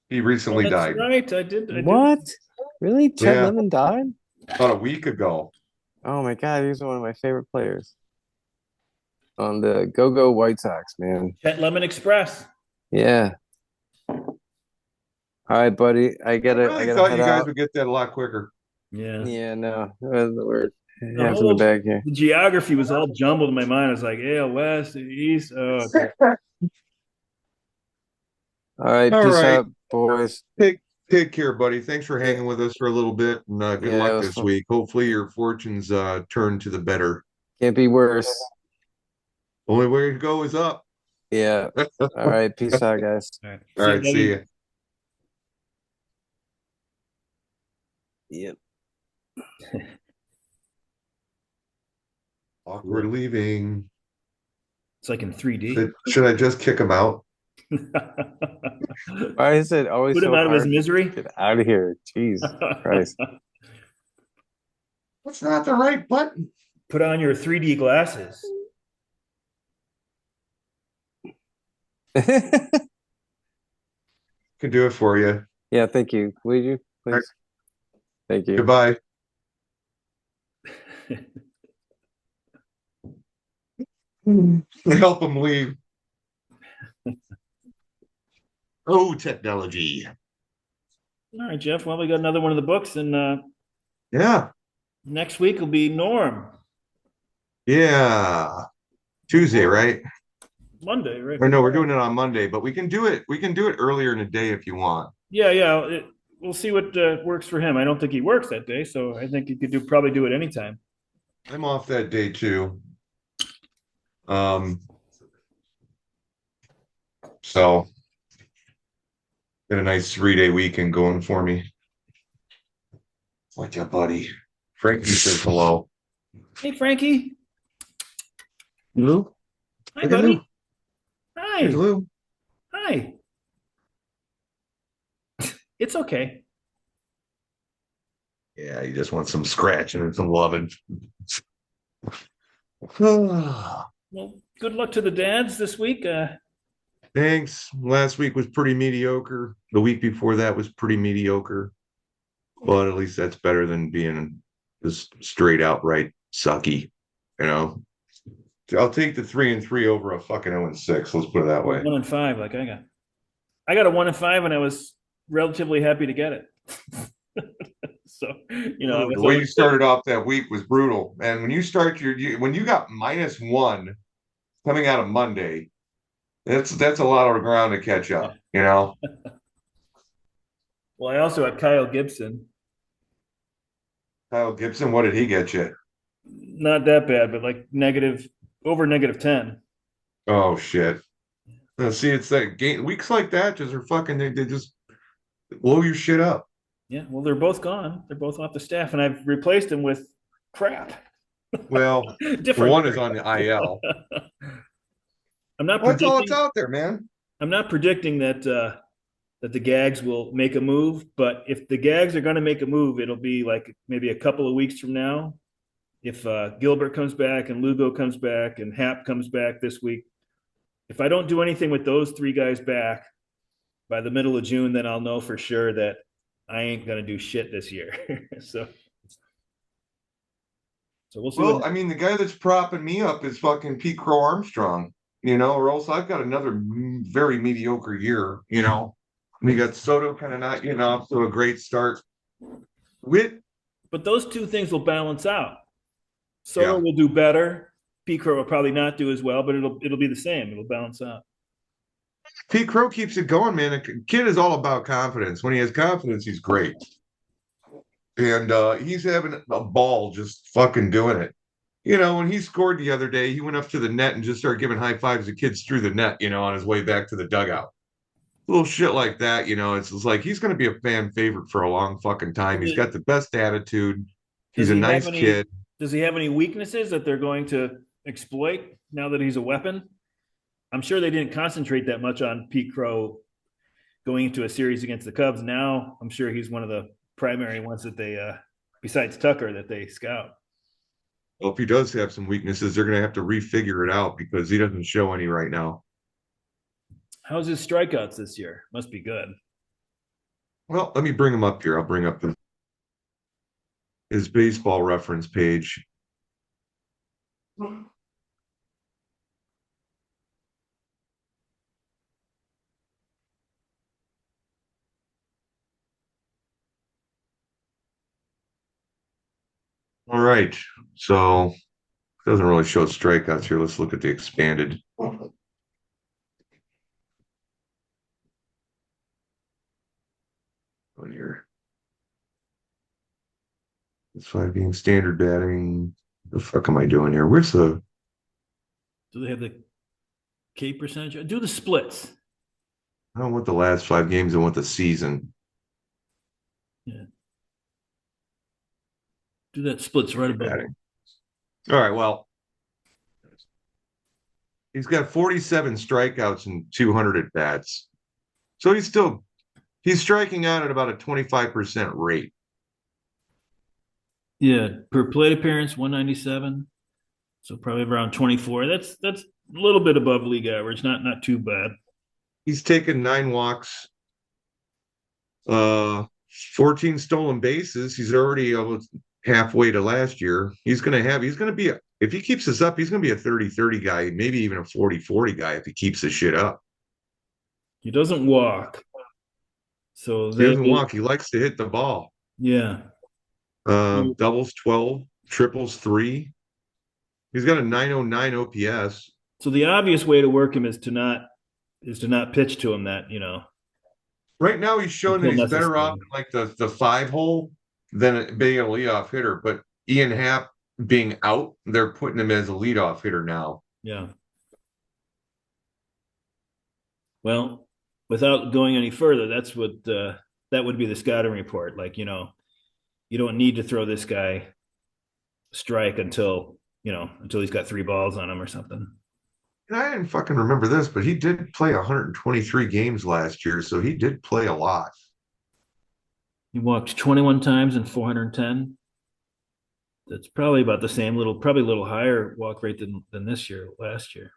He recently That's died. right. I did. What? Really? Chet Yeah. Lemon died? About a week ago. Oh my God, he was one of my favorite players on the Go-Go White Sox, man. Chet Lemon Express. Yeah. All right, buddy. I I gotta really thought head you guys out. would get that a lot quicker. Yeah. Yeah, no. We're The half in the whole bag here. the geography was all jumbled in my mind. I was like, AL West, East. Oh, okay. All right, All peace right. out, boys. Take care, buddy. Thanks for hanging with us for a little bit, and good Yeah, it luck was this fun. week. Hopefully your fortunes turn to the better. Can't be worse. Only way to go is up. Yeah. All right, peace out, guys. All right. All right, see you. Yep. Awkward leaving. It's like in 3D. Should I just kick him out? Why is it always Put him so out of his hard? misery. Get out of here. Jeez Christ. That's not the right button. Put on your 3D glasses. Can do it for you. Yeah, thank you. Would you please? Right. Thank you. Goodbye. Help him leave. Oh, technology. All right, Jeff. Well, we got another one of the books, and Yeah. next week will be Norm. Yeah. Tuesday, right? Monday, right? Or no, we're doing it on Monday, but we can do it. We can do it earlier in the day if you want. Yeah. We'll see what works for him. I don't think he works that day, so I think he could probably do it anytime. I'm off that day too. So got a nice 3-day weekend going for me. What's up, buddy? Frankie says hello. Hey, Frankie. Lou? Hi, Look at buddy. Lou. Hi. There's Lou. Hi. It's okay. Yeah, he just wants some scratching and some loving. Well, good luck to the dads this week. Thanks. Last week was pretty mediocre. The week before that was pretty mediocre. But at least that's better than being just straight outright sucky. You know, I'll take the 3-3 over a fucking 0-6. Let's put it that way. 1-5, like I got. I got a 1-5, and I was relatively happy to get it. So, I Dude, was the way you always started off that week was brutal. And when you start when you got -1 coming out of Monday, that's a lot of ground to catch yeah. up. You know, Well, I also had Kyle Gibson. Kyle Gibson, what did he get you? Not that bad, but like over -10. Oh shit! See, it's that game weeks like that just are fucking. They just blow your shit up. Yeah, well, they're both gone. They're both off the staff, and I've replaced them with crap, Well, different one is on the IL. crap. I'm not That's all it's predicting. out there, man. I'm not predicting that the Gags will make a move, but if the Gags are going to make a move, it'll be like maybe a couple of weeks from now. If Gilbert comes back and Lugo comes back and Hap comes back this week, if I don't do anything with those three guys back by the middle of June, then I'll know for sure that I ain't going to do shit this year. so, so we'll see what. Well, I mean, the guy that's propping me up is fucking Pete Crow Armstrong, or else I've got another very mediocre year, We got Soto kind of not getting off to a great start. Wit, But those two things will balance out. Soto yeah. will do better. P. Crow will probably not do as well, but it'll be the same. It'll balance out. Pete Crow keeps it going, man. The kid is all about confidence. When he has confidence, he's great. And he's having a ball just fucking doing it. When he scored the other day, he went up to the net and just started giving high fives to kids through the net, on his way back to the dugout. Little shit like that, it's just like he's going to be a fan favorite for a long fucking time. He's got the best attitude. Does He's a he have nice any? kid. Does he have any weaknesses that they're going to exploit now that he's a weapon? I'm sure they didn't concentrate that much on Pete Crow going into a series against the Cubs. Now I'm sure he's one of the primary ones that they, besides Tucker, that they scout. Well, if he does have some weaknesses, they're going to have to refigure it out because he doesn't show any right now. How's his strikeouts this year? Must be good. Well, let me bring him up here. I'll bring up his baseball reference page. All right. So it doesn't really show strikeouts here. Let's look at the expanded. On here. It's 5 being standard batting. The fuck am I doing here? Where's the Do they have the K percentage? Do the splits. I don't want the last 5 games, I want the season. Yeah. Do that splits right above. Batting. All right, well. He's got 47 strikeouts and 200 at bats. So he's striking out at about a 25% rate. Yeah, per plate appearance, 197. So probably around 24. That's a little bit above league average. Not too bad. He's taken 9 walks, 14 stolen bases. He's already almost halfway to last year. He's going to be if he keeps this up, he's going to be a 30-30 guy, maybe even a 40-40 guy if he keeps this shit up. He doesn't walk. So he doesn't walk. He likes to hit the ball. Yeah. Doubles 12, triples 3. He's got a 909 OPS. So the obvious way to work him is to not pitch to him that, Right now he's showing that he's better off in like the 5 hole than being a leadoff hitter. But Ian Happ being out, they're putting him as a leadoff hitter now. Yeah. Well, without going any further, that's what that would be the scouting report. Like, you don't need to throw this guy strike until he's got 3 balls on him or something. And I didn't fucking remember this, but he did play 123 games last year, so he did play a lot. He walked 21 times and 410. That's probably about the same, probably a little higher walk rate than last year.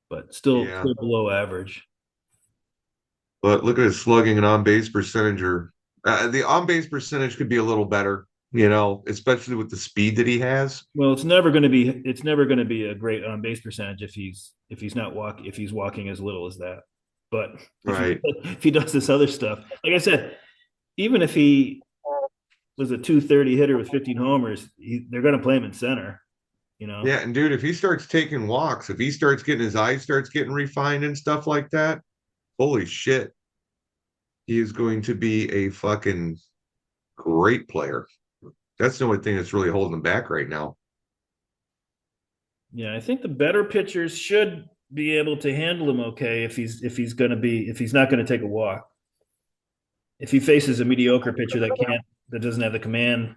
But still below average. But look at his slugging and on-base percentage. The on-base percentage could be a little better. especially with the speed that he has. Well, it's never going to be a great on base percentage if he's walking as little as that. But Right. if he does this other stuff, like I said, even if he was a 230 hitter with 15 homers, they're going to play him in center. You know. Yeah, and dude, if he starts taking walks, if he starts getting his eyes starts getting refined and stuff like that, holy shit, he is going to be a fucking great player. That's the only thing that's really holding him back right now. Yeah, I think the better pitchers should be able to handle him okay if he's not going to take a walk. If he faces a mediocre pitcher that doesn't have the command,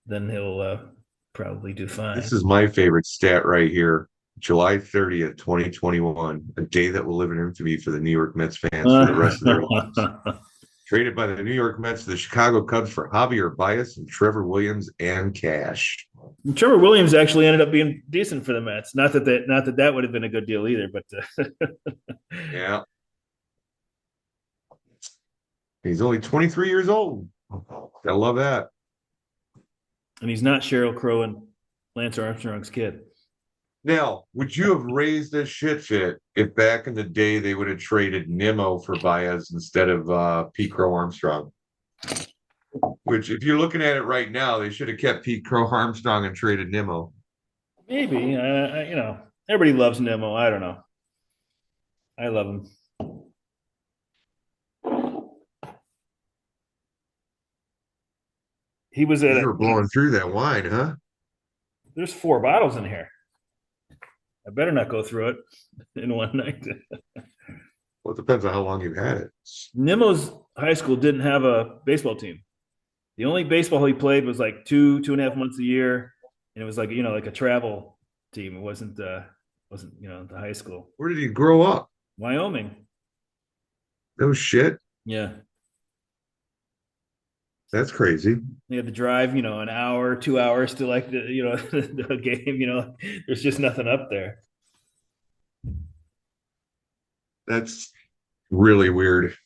then he'll probably do This fine. is my favorite stat right here. July 30th, 2021, a day that will live in infamy for the New York Mets fans for the rest of their lives. Traded by the New York Mets to the Chicago Cubs for Javier Baez and Trevor Williams and cash. Trevor Williams actually ended up being decent for the Mets. Not that would have been a good deal either, but Yeah. He's only 23 years old. I love that. and he's not Cheryl Crow and Lance Armstrong's kid. Now, would you have raised this shit fit if back in the day they would have traded Nimmo for Baez instead of Pete Crow Armstrong? Which, if you're looking at it right now, they should have kept Pete Crow Armstrong and traded Nimmo. Maybe everybody loves Nemo. I don't know. I love him. He was at You a, were blowing through that wine, huh? there's 4 bottles in here. I better not go through it in one night. Well, it depends on how long you've had it. Nemo's high school didn't have a baseball team. The only baseball he played was like 2.5 months a year, and it was like a travel team. It wasn't the high school. Where did he grow up? Wyoming. No shit. Yeah, That's crazy. they had to drive an hour, 2 hours to like the game. There's just nothing up there. That's really weird.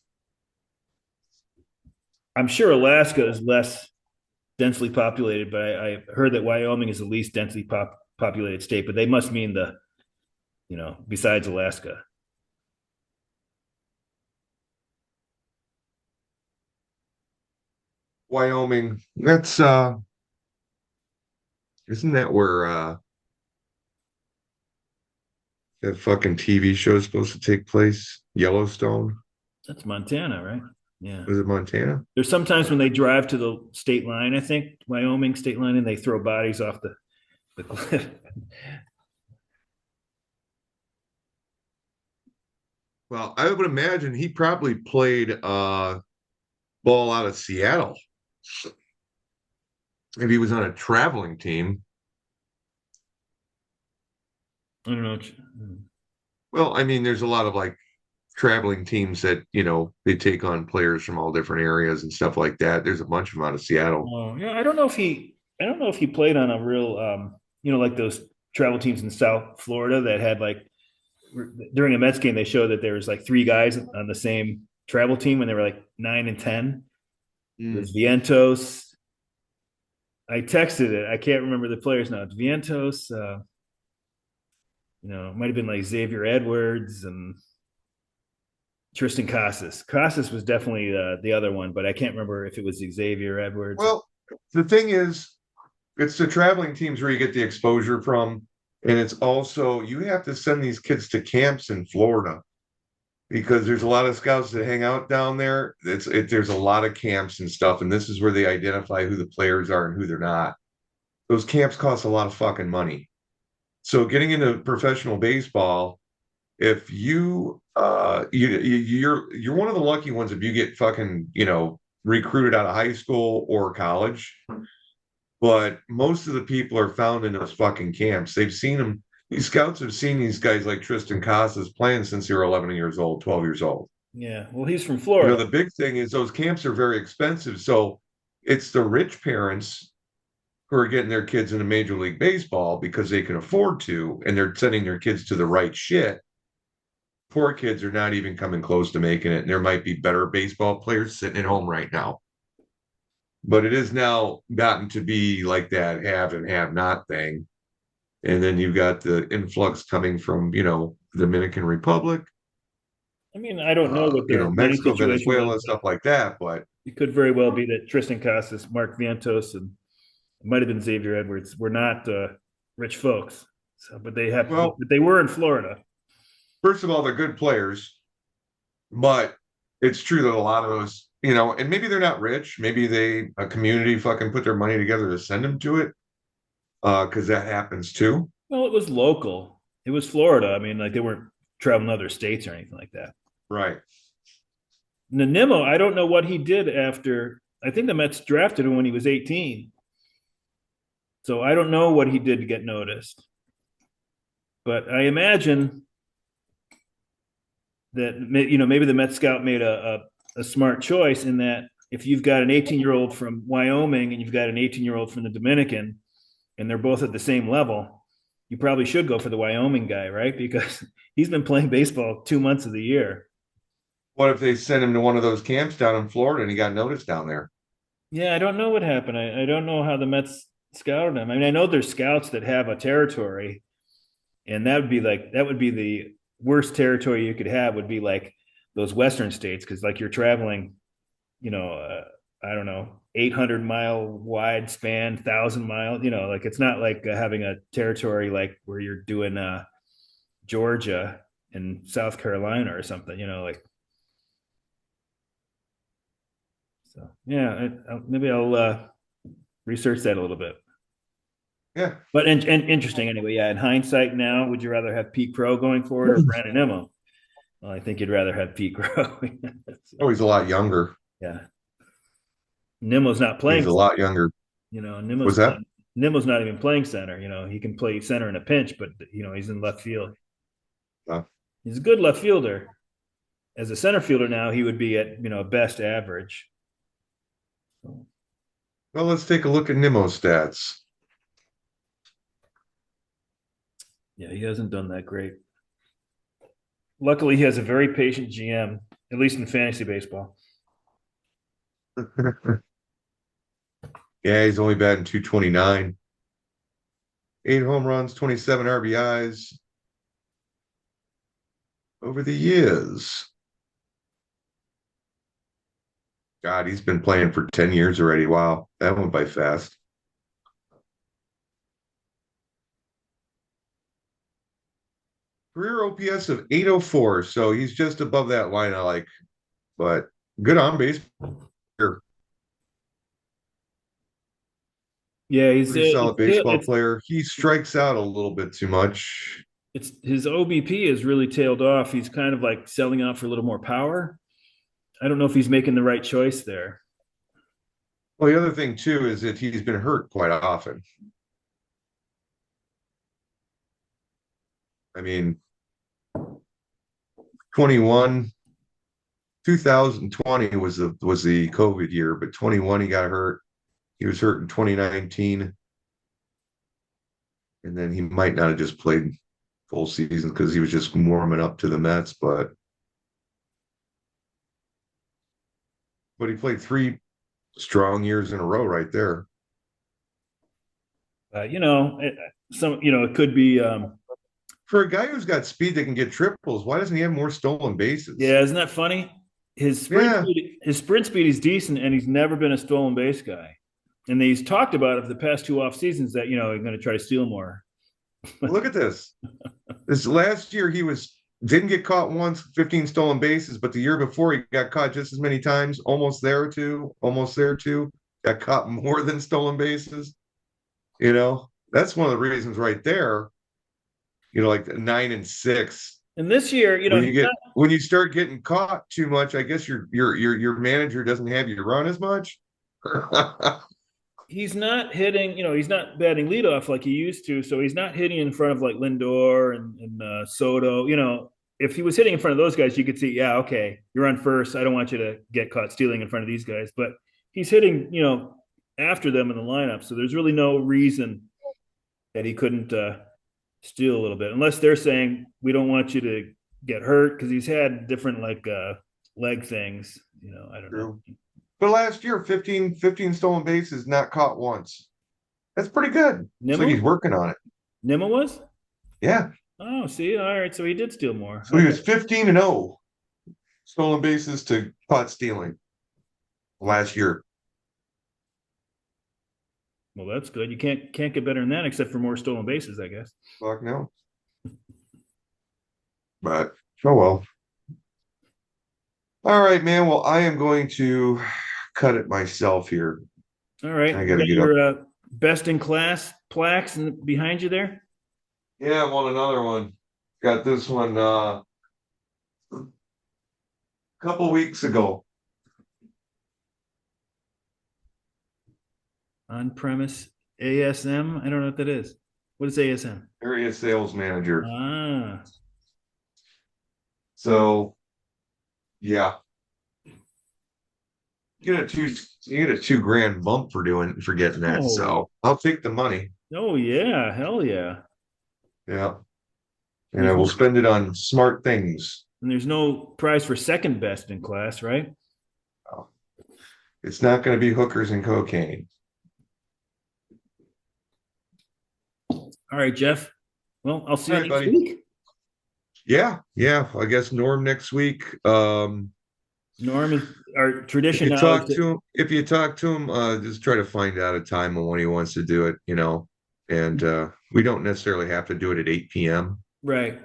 I'm sure Alaska is less densely populated, but I heard that Wyoming is the least densely populated state. But they must mean besides Alaska. Wyoming. That's isn't that where that fucking TV show is supposed to take place? Yellowstone? That's Montana, right? Yeah. Was it Montana? There's sometimes when they drive to the state line, I think Wyoming state line, and they throw bodies off the cliff. Well, I would imagine he probably played ball out of Seattle. If he was on a traveling team. I don't know. Well, I mean, there's a lot of like traveling teams that, they take on players from all different areas and stuff like that. There's a bunch of them out of Seattle. Oh, yeah. I don't know if he played on a real, like those travel teams in South Florida that had like during a Mets game, they showed that there was like 3 guys on the same travel team when they were like 9 and 10. It was Vientos. I texted it. I can't remember the players now. It's Vientos. It might have been like Xavier Edwards and Tristan Casas. Casas was definitely the other one, but I can't remember if it was Xavier Edwards. Well, the thing is, it's the traveling teams where you get the exposure from. And it's also, you have to send these kids to camps in Florida because there's a lot of scouts that hang out down there. There's a lot of camps and stuff. And this is where they identify who the players are and who they're not. Those camps cost a lot of fucking money. So getting into professional baseball, if you're one of the lucky ones if you get fucking, recruited out of high school or college. But most of the people are found in those fucking camps. They've seen them. These scouts have seen these guys like Tristan Casas playing since they were 11 years old, 12 years old. Yeah. Well, he's from Florida. The big thing is those camps are very expensive. So it's the rich parents who are getting their kids into Major League Baseball because they can afford to, and they're sending their kids to the right shit. Poor kids are not even coming close to making it. And there might be better baseball players sitting at home right now. but it has now gotten to be like that have and have not thing. And then you've got the influx coming from, Dominican Republic, I mean, I don't know what their money Mexico, situation was, Venezuela, but stuff like that. But it could very well be that Tristan Casas, Mark Vientos, and it might have been Xavier Edwards were not rich folks. So, well, but they were in Florida. first of all, they're good players, but it's true that a lot of those, and maybe they're not rich. Maybe a community fucking put their money together to send them to it, because that happens too. Well, it was local. It was Florida. I mean, like they weren't traveling to other states or anything like that. Right. Nimmo, I don't know what he did after. I think the Mets drafted him when he was 18. So I don't know what he did to get noticed. But I imagine that maybe the Met scout made a smart choice in that if you've got an 18-year-old from Wyoming and you've got an 18-year-old from the Dominican, and they're both at the same level, you probably should go for the Wyoming guy, right? Because he's been playing baseball 2 months of the year. What if they sent him to one of those camps down in Florida and he got noticed down there? Yeah, I don't know what happened. I don't know how the Mets scouted him. I mean, I know there's scouts that have a territory, and that would be the worst territory you could have would be like those Western states because like you're traveling, I don't know, 800-mile wide span, 1,000 miles. Like it's not like having a territory like where you're doing Georgia and South Carolina or something. Like so. Yeah, maybe I'll research that a little bit. Yeah. But and interesting anyway. Yeah, in hindsight now, would you rather have Pete Crow going forward or Brandon Nimmo? Well, I think you'd rather have Pete Crow. Oh, he's a lot younger. Yeah, Nimmo's not He's playing. a lot younger. Nimmo's Was that? Nimmo's not even playing center. He can play center in a pinch, but he's in left field. Uh, He's a good left fielder. As a center fielder now, he would be at best average. well, let's take a look at Nimmo's stats. Yeah, he hasn't done that great. Luckily, he has a very patient GM, at least in fantasy baseball. Yeah, he's only batting 229. 8 home runs, 27 RBIs over the years. God, he's been playing for 10 years already. Wow, that went by fast. Career OPS of 804, so he's just above that line I like, but good on base player. Yeah, Pretty solid baseball player. He strikes out a little bit too much. It's his OBP has really tailed off. He's kind of like selling out for a little more power. I don't know if he's making the right choice there. Well, the other thing too is that he's been hurt quite often. I mean, 2020 was the COVID year, but 21 he got hurt. He was hurt in 2019, and then he might not have just played full season because he was just warming up to the Mets, but he played 3 strong years in a row right there. It could be. For a guy who's got speed that can get triples, why doesn't he have more stolen bases? Yeah, isn't that funny? His sprint speed is decent, and he's never been a stolen base guy. And he's talked about it for the past 2 off seasons that he's going to try to steal more. Look at this. This last year he didn't get caught once, 15 stolen bases, but the year before he got caught just as many times, almost there too, got caught more than stolen bases. That's one of the reasons right there. Like 9 and 6. And this year, when you start getting caught too much, I guess your manager doesn't have you run as much. He's not hitting, he's not batting leadoff like he used to. So he's not hitting in front of like Lindor and Soto. If he was hitting in front of those guys, you could see, yeah, okay, you're on first. I don't want you to get caught stealing in front of these guys. But he's hitting, after them in the lineup. So there's really no reason that he couldn't steal a little bit, unless they're saying we don't want you to get hurt because he's had different leg things. I don't know. But last year, 15 stolen bases, not caught once. That's pretty good. It's like he's Nimmo? working on it. Nimmo was? Yeah. Oh, see, all right. So he did steal more. So he Okay. was 15-0 stolen bases to caught stealing last year. Well, that's good. You can't get better than that, except for more stolen bases, I guess. Fuck no. But oh well. All right, man. Well, I am going to cut it myself here. All right. I You gotta got get up. your best in class plaques behind you there. Yeah, I want another one. Got this one a couple weeks ago. On premise ASM. I don't know what that is. What is ASM? Area sales manager. Ah, So yeah. You get a 2 grand bump for getting that. oh, So I'll take the money. oh yeah, hell yeah. Yeah. And And I will spend it on smart things. there's no prize for second best in class, right? It's not going to be hookers and cocaine. All right, Jeff. Well, I'll see All you right, next buddy. week. Yeah, yeah. I guess Norm next week. Norm is our If tradition you now is talk to him, just try to find out a time on when he wants to do it. And we don't necessarily have to do it at 8 p.m. right.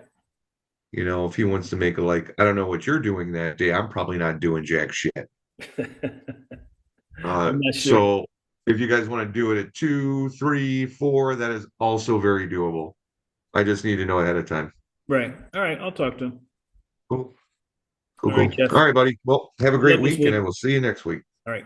If he wants to make I don't know what you're doing that day. I'm probably not doing jack shit. I'm not sure. So if you guys want to do it at 2, 3, 4, that is also very doable. I just need to know ahead of time. Right. All right. I'll talk to him. Cool. Cool, All right, cool. Jeff. All right, buddy. Well, have a Good luck great this week, and week. I will see you next week. All right.